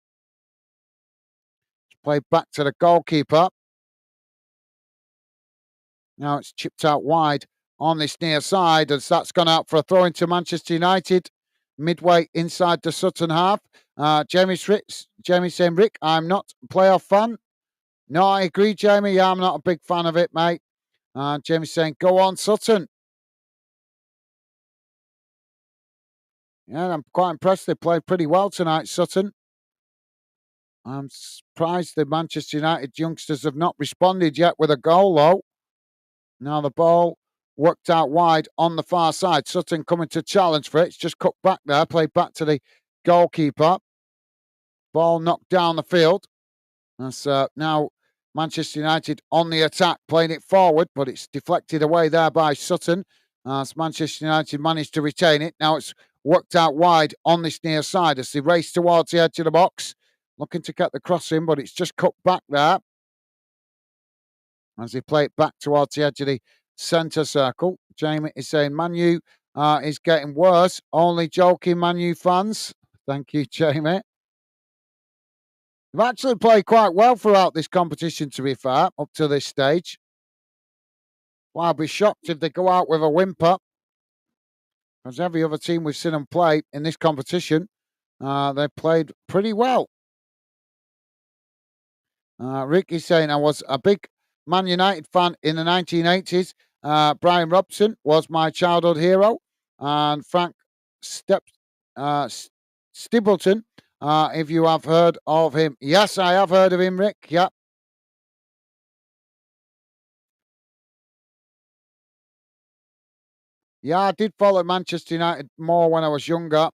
It's played back to the goalkeeper. Now it's chipped out wide on this near side as that's gone out for a throw into Manchester United. Midway inside the Sutton half. Jamie saying, Rick, I'm not a playoff fan. No, I agree, Jamie. Yeah, I'm not a big fan of it, mate. Jamie saying, go on, Sutton. Yeah, I'm quite impressed. They played pretty well tonight, Sutton. I'm surprised the Manchester United youngsters have not responded yet with a goal, though. Now the ball worked out wide on the far side. Sutton coming to challenge for it. It's just cut back there, played back to the goalkeeper. Ball knocked down the field. That's now Manchester United on the attack, playing it forward, but it's deflected away there by Sutton. As Manchester United managed to retain it. Now it's worked out wide on this near side as they race towards the edge of the box, looking to get the cross in, but it's just cut back there. As they play it back towards the edge of the centre circle. Jamie is saying Manu is getting worse. Only joking, Manu fans. Thank you, Jamie. They've actually played quite well throughout this competition, to be fair, up to this stage. Well, I'll be shocked if they go out with a whimper. As every other team we've seen them play in this competition, they played pretty well. Rick is saying, I was a big Man United fan in the 1980s. Brian Robson was my childhood hero. And Frank Stibbleton, if you have heard of him. Yes, I have heard of him, Rick. Yeah. Yeah, I did follow Manchester United more when I was younger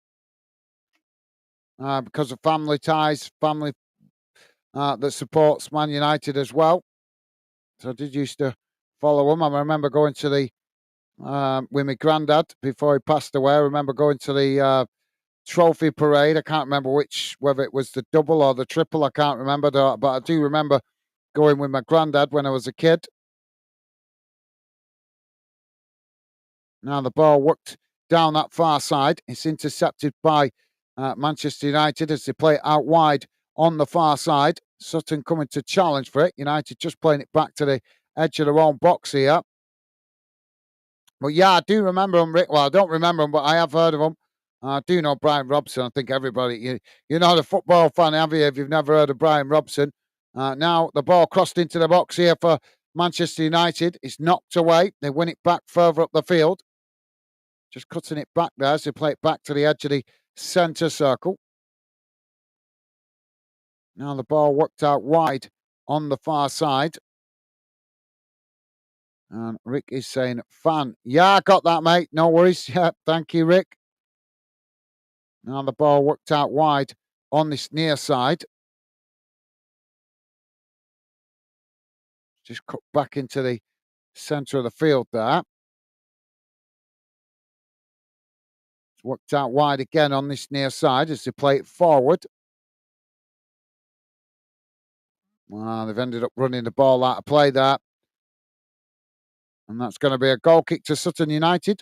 because of family ties, family that supports Man United as well. So I did used to follow them. I remember going to the with my granddad before he passed away. I remember going to the trophy parade. I can't remember whether it was the double or the triple. I can't remember, but I do remember going with my granddad when I was a kid. Now the ball worked down that far side. It's intercepted by Manchester United as they play it out wide on the far side. Sutton coming to challenge for it. United just playing it back to the edge of their own box here. But yeah, I do remember him. Well, I don't remember him, but I have heard of him. I do know Brian Robson. I think everybody, you're not a football fan, have you, if you've never heard of Brian Robson? Now the ball crossed into the box here for Manchester United. It's knocked away. They win it back further up the field. Just cutting it back there as they play it back to the edge of the centre circle. Now the ball worked out wide on the far side. And Rick is saying, fan. Yeah, I got that, mate. No worries. Yeah, thank you, Rick. Now the ball worked out wide on this near side. Just cut back into the centre of the field there. It's worked out wide again on this near side as they play it forward. Well, they've ended up running the ball out of play there. And that's going to be a goal kick to Sutton United.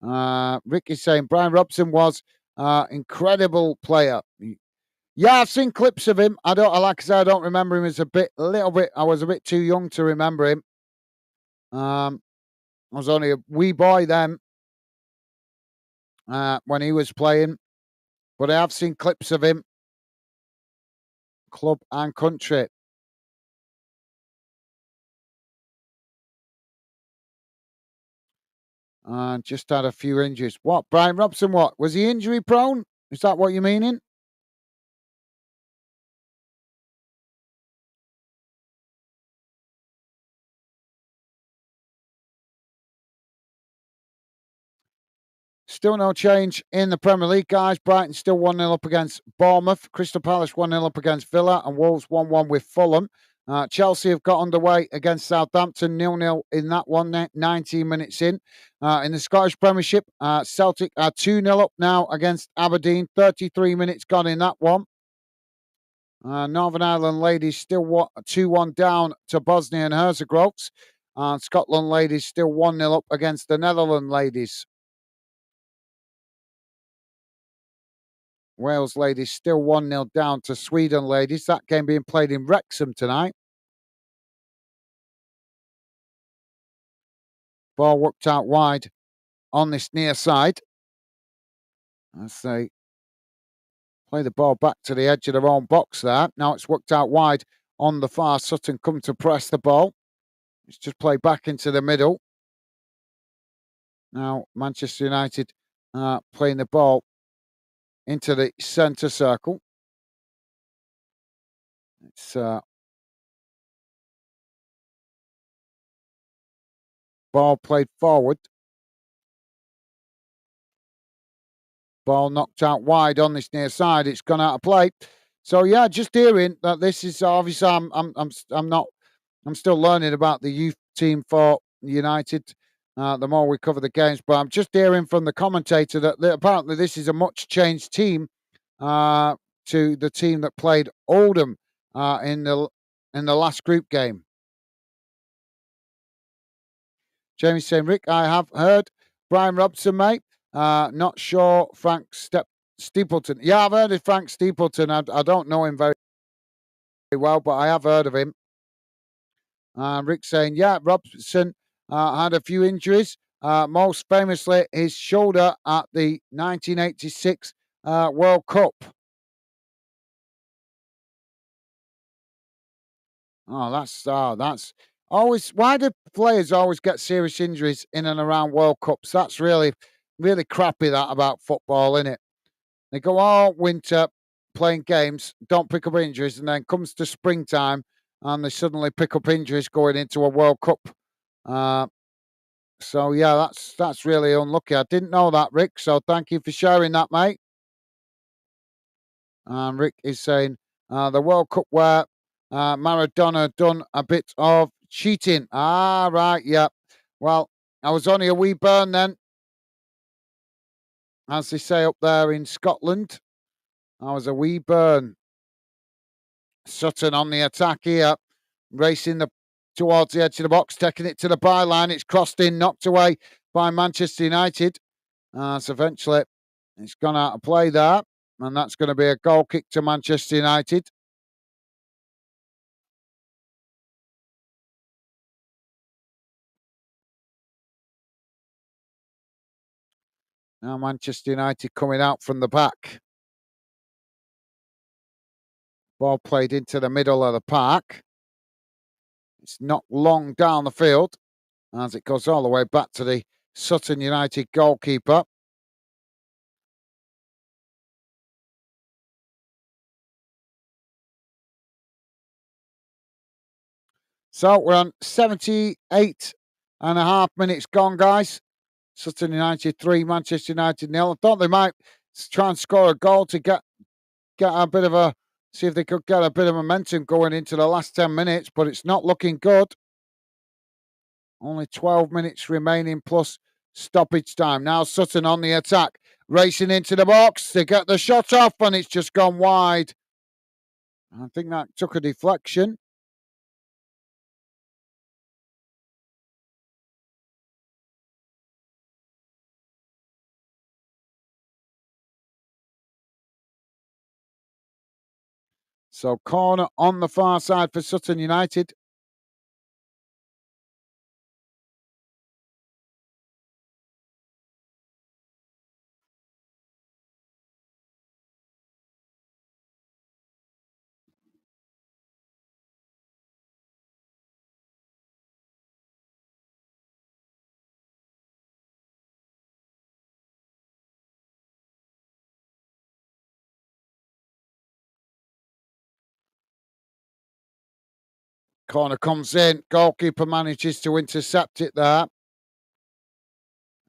Rick is saying Brian Robson was incredible player. Yeah, I've seen clips of him. Like I said, I don't remember him as I was a bit too young to remember him. I was only a wee boy then when he was playing, but I have seen clips of him, club and country. And just had a few injuries. What, Brian Robson, what? Was he injury prone? Is that what you're meaning? Still no change in the Premier League, guys. Brighton still 1-0 up against Bournemouth. Crystal Palace 1-0 up against Villa. And Wolves 1-1 with Fulham. Chelsea have got underway against Southampton, 0-0 in that one, 19 minutes in. In the Scottish Premiership, Celtic are 2-0 up now against Aberdeen, 33 minutes gone in that one. Northern Ireland ladies still 2-1 down to Bosnia and Herzegovina. And Scotland ladies still 1-0 up against the Netherlands ladies. Wales ladies still 1-0 down to Sweden ladies. That game being played in Wrexham tonight. Ball worked out wide on this near side. As they play the ball back to the edge of their own box there. Now it's worked out wide on the far. Sutton come to press the ball. It's just played back into the middle. Now Manchester United playing the ball into the centre circle. It's ball played forward. Ball knocked out wide on this near side. It's gone out of play. So yeah, just hearing that this is obviously I'm still learning about the youth team for United. The more we cover the games, but I'm just hearing from the commentator that apparently this is a much changed team to the team that played Oldham in the last group game. Jamie saying, Rick, I have heard Brian Robson, mate. Not sure Frank Steepleton. Yeah, I've heard of Frank Steepleton. I don't know him very well, but I have heard of him. Rick saying, yeah, Robson had a few injuries. Most famously, his shoulder at the 1986 World Cup. That's always. Why do players always get serious injuries in and around World Cups? That's really, really crappy. That about football, isn't it? They go all winter playing games, don't pick up injuries, and then comes to springtime and they suddenly pick up injuries going into a World Cup. So yeah, that's really unlucky. I didn't know that, Rick. So thank you for sharing that, mate. And Rick is saying the World Cup where Maradona done a bit of cheating. Ah, right, yeah. Well, I was only a wee burn then, as they say up there in Scotland. I was a wee burn. Sutton on the attack here, racing towards the edge of the box, taking it to the byline. It's crossed in, knocked away by Manchester United. So eventually it's gone out of play there. And that's going to be a goal kick to Manchester United. Now Manchester United coming out from the back. Ball played into the middle of the park. It's not long down the field as it goes all the way back to the Sutton United goalkeeper. So we're on 78 and a half minutes gone, guys. Sutton United 3, Manchester United 0. I thought they might try and score a goal to get a bit of a, see if they could get a bit of momentum going into the last 10 minutes, but it's not looking good. Only 12 minutes remaining plus stoppage time. Now Sutton on the attack, racing into the box. They get the shot off and it's just gone wide. I think that took a deflection. So corner on the far side for Sutton United. Corner comes in. Goalkeeper manages to intercept it there.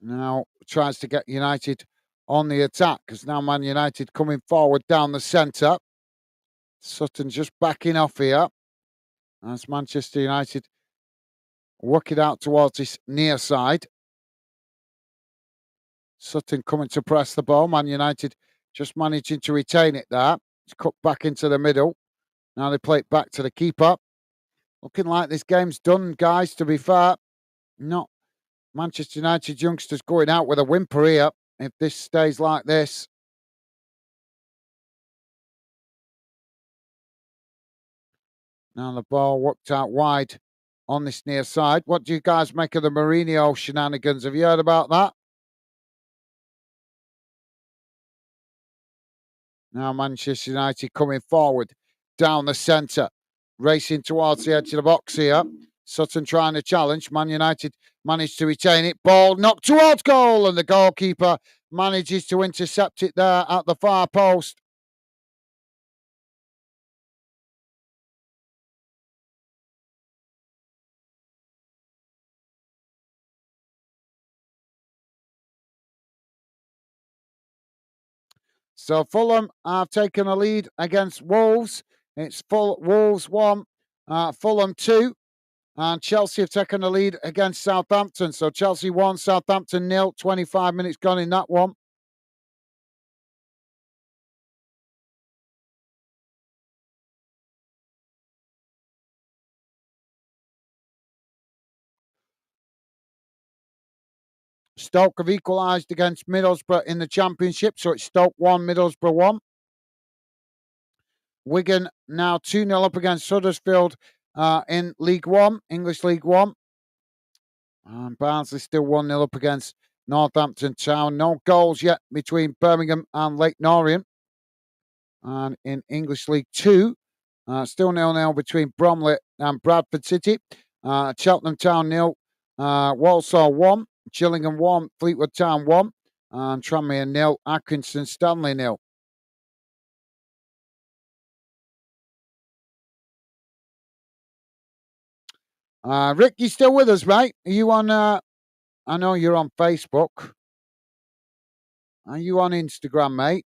Now tries to get United on the attack because now Man United coming forward down the centre. Sutton just backing off here as Manchester United work it out towards this near side. Sutton coming to press the ball. Man United just managing to retain it there. It's cut back into the middle. Now they play it back to the keeper. Looking like this game's done, guys, to be fair. Not Manchester United youngsters going out with a whimper here if this stays like this. Now the ball worked out wide on this near side. What do you guys make of the Mourinho shenanigans? Have you heard about that? Now Manchester United coming forward down the centre, racing towards the edge of the box here. Sutton trying to challenge. Man United managed to retain it. Ball knocked towards goal, and the goalkeeper manages to intercept it there at the far post. So Fulham have taken a lead against Wolves. It's Wolves 1, Fulham 2. And Chelsea have taken a lead against Southampton. So Chelsea 1, Southampton 0. 25 minutes gone in that one. Stoke have equalised against Middlesbrough in the Championship. So it's Stoke 1, Middlesbrough 1. Wigan now 2-0 up against Huddersfield in League One, English League One. And Barnsley still 1-0 up against Northampton Town. No goals yet between Birmingham and Leyton Orient. And in English League Two, still 0-0 between Bromley and Bradford City. Cheltenham Town 0, Walsall 1, Gillingham 1, Fleetwood Town 1, and Tranmere 0, Atkinson Stanley 0. Rick, you still with us, mate? Are you on? I know you're on Facebook. Are you on Instagram, mate?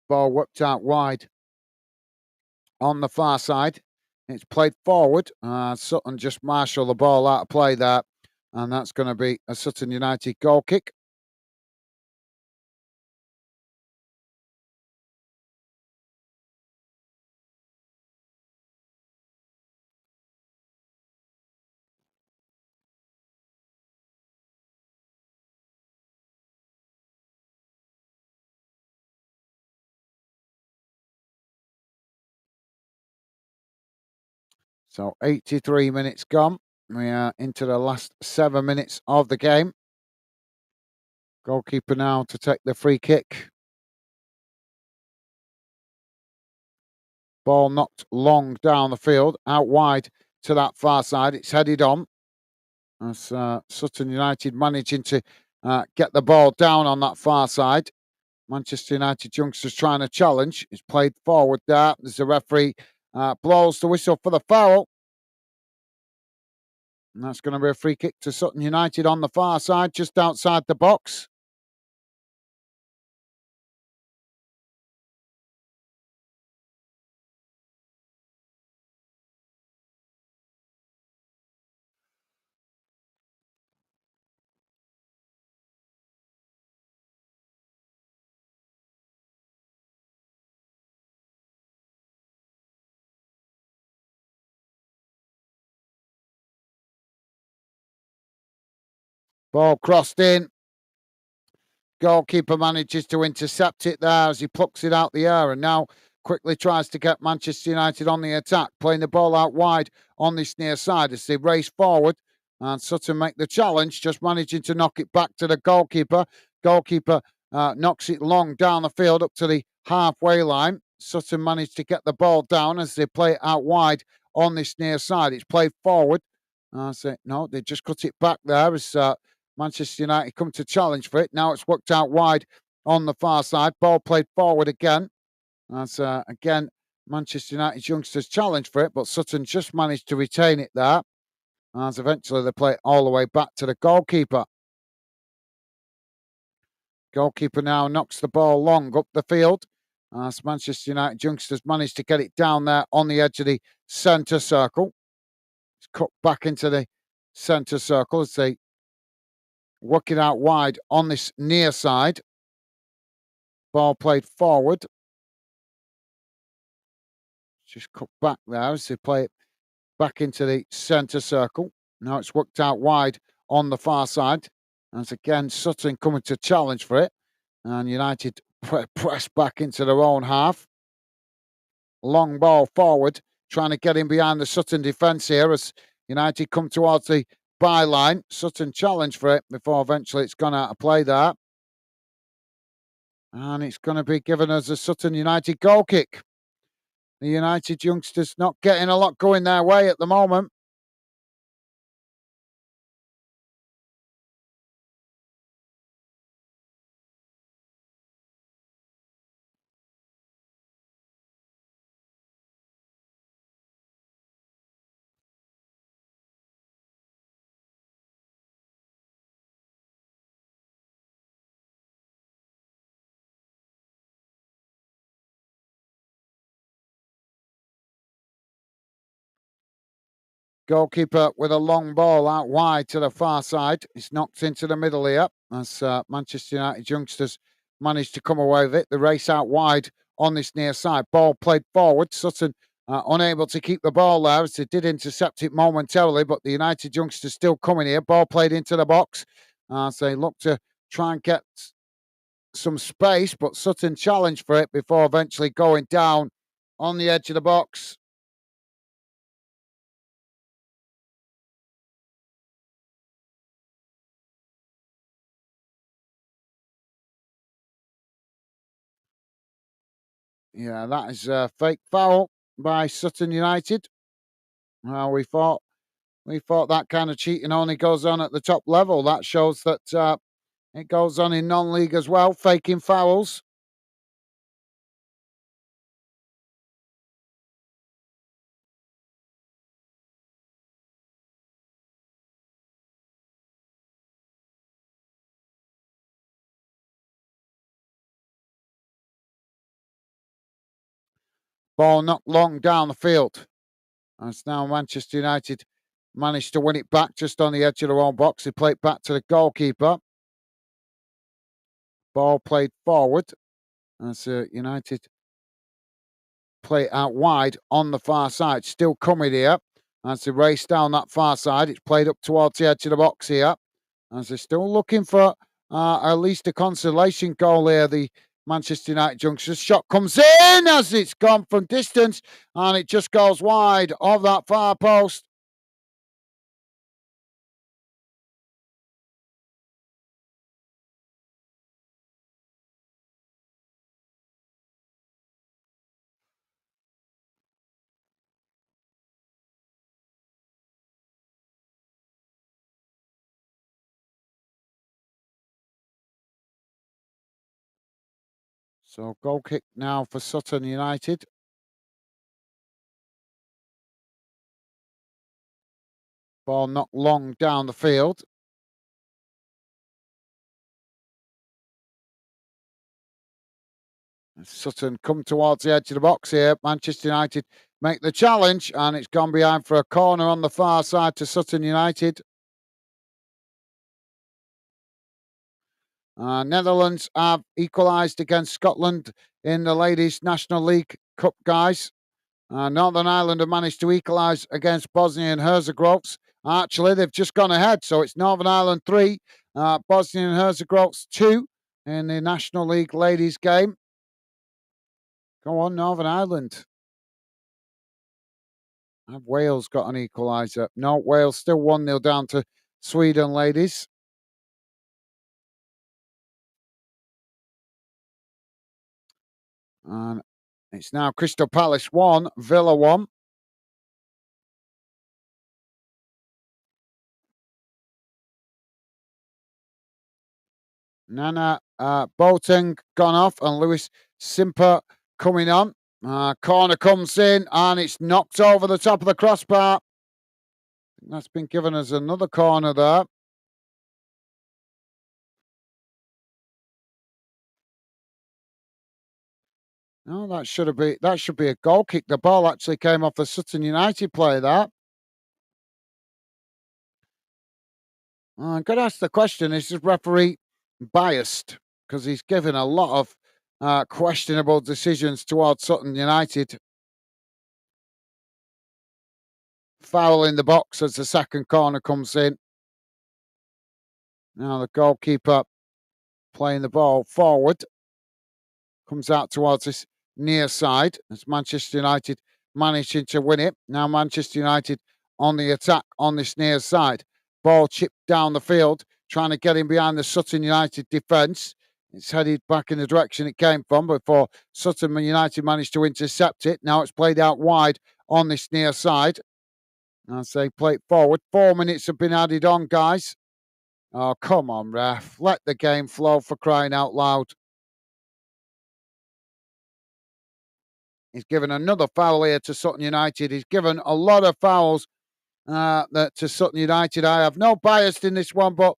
Ball whipped out wide on the far side. It's played forward. Sutton just marshal the ball out of play there, and that's going to be a Sutton United goal kick. So 83 minutes gone. We are into the last 7 minutes of the game. Goalkeeper now to take the free kick. Ball knocked long down the field, out wide to that far side. It's headed on. As Sutton United managing to get the ball down on that far side. Manchester United youngsters trying to challenge. It's played forward there. There's the referee blows the whistle for the foul. And that's going to be a free kick to Sutton United on the far side, just outside the box. Ball crossed in. Goalkeeper manages to intercept it there as he plucks it out the air and now quickly tries to get Manchester United on the attack, playing the ball out wide on this near side as they race forward. And Sutton make the challenge, just managing to knock it back to the goalkeeper. Goalkeeper knocks it long down the field up to the halfway line. Sutton managed to get the ball down as they play it out wide on this near side. It's played forward. No, they just cut it back there as Manchester United come to challenge for it. Now it's worked out wide on the far side. Ball played forward again. As again, Manchester United youngsters challenge for it, but Sutton just managed to retain it there. As eventually they play it all the way back to the goalkeeper. Goalkeeper now knocks the ball long up the field. As Manchester United youngsters managed to get it down there on the edge of the centre circle. It's cut back into the centre circle as they work it out wide on this near side. Ball played forward. Just cut back there as they play it back into the centre circle. Now it's worked out wide on the far side. As again, Sutton coming to challenge for it. And United press back into their own half. Long ball forward, trying to get in behind the Sutton defence here as United come towards the byline. Sutton challenge for it before eventually it's gone out of play there. And it's going to be given as a Sutton United goal kick. The United youngsters not getting a lot going their way at the moment. Goalkeeper with a long ball out wide to the far side. It's knocked into the middle here as Manchester United youngsters managed to come away with it. The race out wide on this near side. Ball played forward. Sutton unable to keep the ball there as they did intercept it momentarily, but the United youngsters still coming here. Ball played into the box as they look to try and get some space, but Sutton challenged for it before eventually going down on the edge of the box. Yeah, that is a fake foul by Sutton United. We thought that kind of cheating only goes on at the top level. That shows that it goes on in non-league as well, faking fouls. Ball knocked long down the field. And it's now Manchester United managed to win it back just on the edge of their own box. They play it back to the goalkeeper. Ball played forward. As United play it out wide on the far side. Still coming here. As they race down that far side. It's played up towards the edge of the box here. As they're still looking for at least a consolation goal here. The Manchester United youngsters. Shot comes in as it's gone from distance. And it just goes wide of that far post. So goal kick now for Sutton United. Ball not long down the field. Sutton come towards the edge of the box here. Manchester United make the challenge, and it's gone behind for a corner on the far side to Sutton United. Netherlands have equalised against Scotland in the Ladies National League Cup, guys. Northern Ireland have managed to equalise against Bosnia and Herzegovina. Actually, they've just gone ahead, so it's Northern Ireland 3, Bosnia and Herzegovina 2 in the National League Ladies game. Go on, Northern Ireland. Have Wales got an equaliser? No, Wales still 1-0 down to Sweden, ladies. And it's now Crystal Palace 1, Villa 1. Nana Boateng gone off and Lewis Simper coming on. Corner comes in and it's knocked over the top of the crossbar. That's been given as another corner there. No, that should be a goal kick. The ball actually came off the Sutton United player there. I'm going to ask the question: is the referee biased? Because he's given a lot of questionable decisions towards Sutton United. Foul in the box as the second corner comes in. Now the goalkeeper playing the ball forward. Comes out towards this near side as Manchester United managing to win it. Now Manchester United on the attack on this near side. Ball chipped down the field, trying to get in behind the Sutton United defence. It's headed back in the direction it came from before Sutton United managed to intercept it. Now it's played out wide on this near side. As they play it forward. 4 minutes have been added on, guys. Oh, come on, ref. Let the game flow, for crying out loud. He's given another foul here to Sutton United. He's given a lot of fouls to Sutton United. I have no bias in this one, but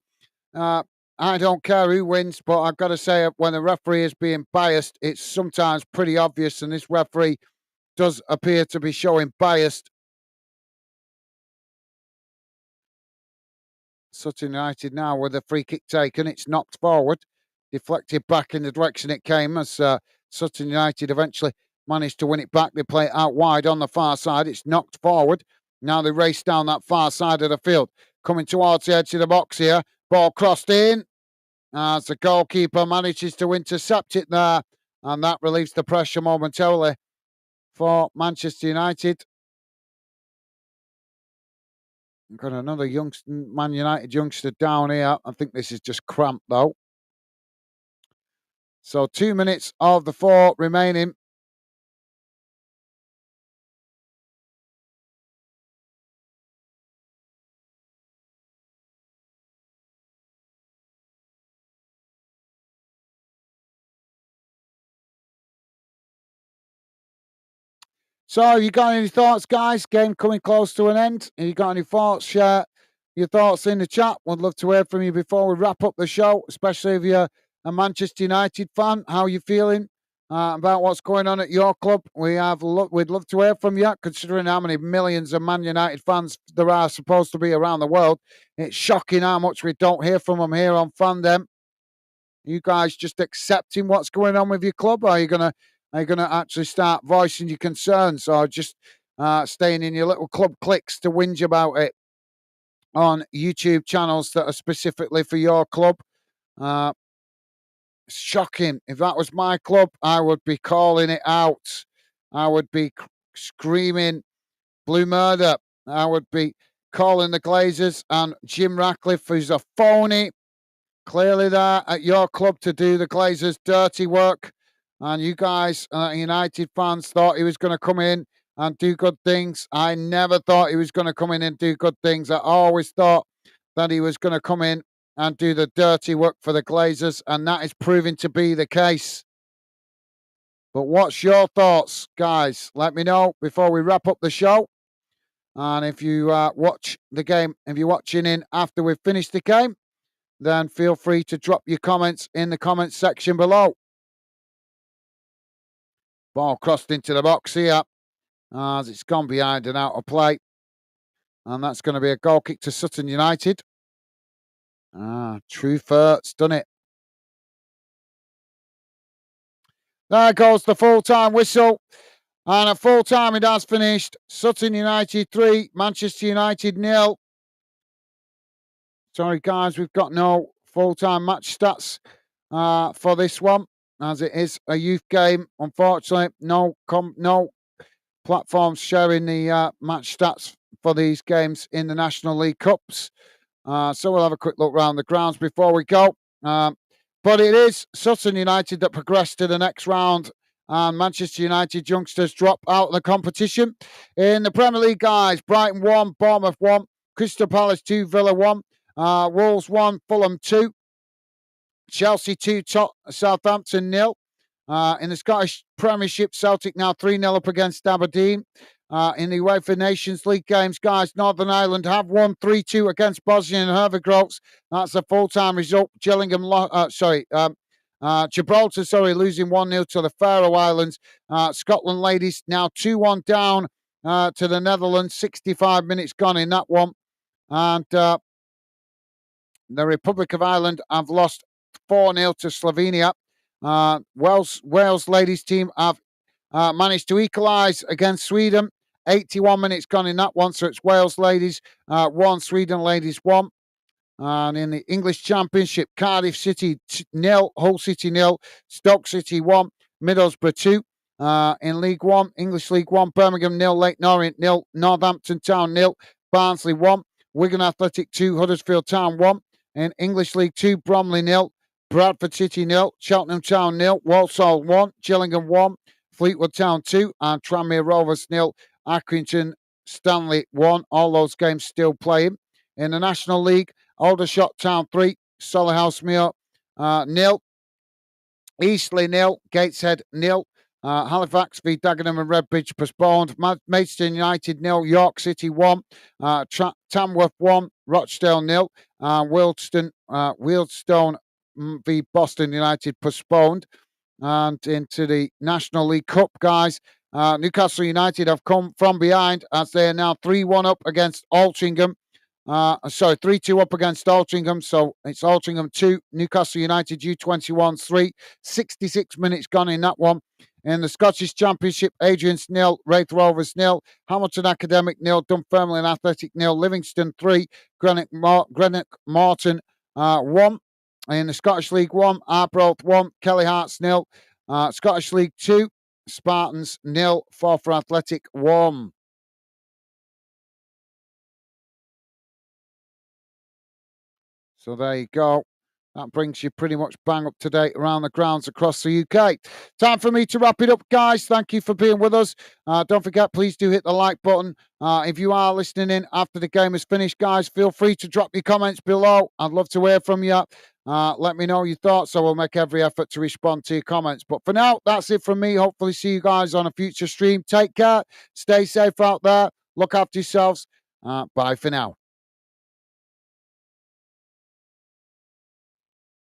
I don't care who wins. But I've got to say, when a referee is being biased, it's sometimes pretty obvious, and this referee does appear to be showing biased. Sutton United now with a free kick taken. It's knocked forward, deflected back in the direction it came as Sutton United eventually managed to win it back. They play it out wide on the far side. It's knocked forward. Now they race down that far side of the field. Coming towards the edge of the box here. Ball crossed in as the goalkeeper manages to intercept it there. And that relieves the pressure momentarily for Manchester United. We've got another Man United youngster down here. I think this is just cramped though. So 2 minutes of the 4 remaining. So, you got any thoughts, guys? Game coming close to an end. Have you got any thoughts? Share your thoughts in the chat. Would love to hear from you before we wrap up the show, especially if you're a Manchester United fan. How are you feeling about what's going on at your club? We'd love to hear from you, considering how many millions of Man United fans there are supposed to be around the world. It's shocking how much we don't hear from them here on Fandom. You guys just accepting what's going on with your club? Or are you gonna actually start voicing your concerns, or just staying in your little club cliques to whinge about it on YouTube channels that are specifically for your club? Shocking. If that was my club, I would be calling it out. I would be screaming blue murder. I would be calling the Glazers and Jim Ratcliffe, who's a phony, clearly there at your club to do the Glazers' dirty work. And you guys, United fans, thought he was going to come in and do good things. I never thought he was going to come in and do good things. I always thought that he was going to come in and do the dirty work for the Glazers, and that is proving to be the case. But what's your thoughts, guys? Let me know before we wrap up the show. And if you watch the game, if you're watching in after we've finished the game, then feel free to drop your comments in the comments section below. Ball crossed into the box here as it's gone behind and out of play. And that's going to be a goal kick to Sutton United. True Furt's done it. There goes the full-time whistle. And at full-time it has finished. Sutton United 3, Manchester United 0. Sorry, guys, we've got no full-time match stats for this one, as it is a youth game. Unfortunately, no platforms sharing the match stats for these games in the National League Cups. So we'll have a quick look around the grounds before we go. But it is Sutton United that progressed to the next round, and Manchester United youngsters drop out of the competition. In the Premier League, guys, Brighton 1, Bournemouth 1, Crystal Palace 2, Villa 1, Wolves 1, Fulham 2, Chelsea 2, Southampton 0. In the Scottish Premiership, Celtic now 3-0 up against Aberdeen. In the UEFA Nations League games, guys, Northern Ireland have won 3-2 against Bosnia and Herzegovina. That's a full-time result. Gibraltar, losing 1-0 to the Faroe Islands. Scotland ladies now 2-1 down to the Netherlands. 65 minutes gone in that one. And the Republic of Ireland have lost 4-0 to Slovenia. Wales ladies team have managed to equalise against Sweden. 81 minutes gone in that one, so it's Wales ladies 1, Sweden ladies 1. And in the English Championship, Cardiff City 0, Hull City 0, Stoke City 1, Middlesbrough 2. In League 1, English League 1, Birmingham 0, Leyton Orient 0, Northampton Town 0, Barnsley 1, Wigan Athletic 2, Huddersfield Town 1. In English League 2, Bromley 0, Bradford City 0, Cheltenham Town 0, Walsall 1, Gillingham 1, Fleetwood Town 2, and Tranmere Rovers 0, Accrington Stanley 1. All those games still playing. In the National League, Aldershot Town 3, Solihull 0, Eastleigh 0, Gateshead 0, Halifax v Dagenham and Redbridge postponed, Maidstone United 0, York City 1, Tamworth 1, Rochdale 0, Wealdstone v Boston United postponed. And into the National League Cup, guys, Newcastle United have come from behind as they are now 3-1 up against Altrincham. 3-2 up against Altrincham. So it's Altrincham 2, Newcastle United U-21 3. 66 minutes gone in that one. In the Scottish Championship, Adrian's 0, Wraith Rovers 0, Hamilton Academic 0, Dunfermline Athletic 0, Livingston 3, Greenock Morton 1. In the Scottish League 1, Arbroath 1, Kelly Hearts 0. Scottish League 2, Spartans 0, Forfar Athletic 1. So there you go. That brings you pretty much bang up to date around the grounds across the UK. Time for me to wrap it up, guys. Thank you for being with us. Don't forget, please do hit the like button. If you are listening in after the game is finished, guys, feel free to drop your comments below. I'd love to hear from you. Let me know your thoughts, so we'll make every effort to respond to your comments. But for now, that's it from me. Hopefully see you guys on a future stream. Take care. Stay safe out there. Look after yourselves. Bye for now.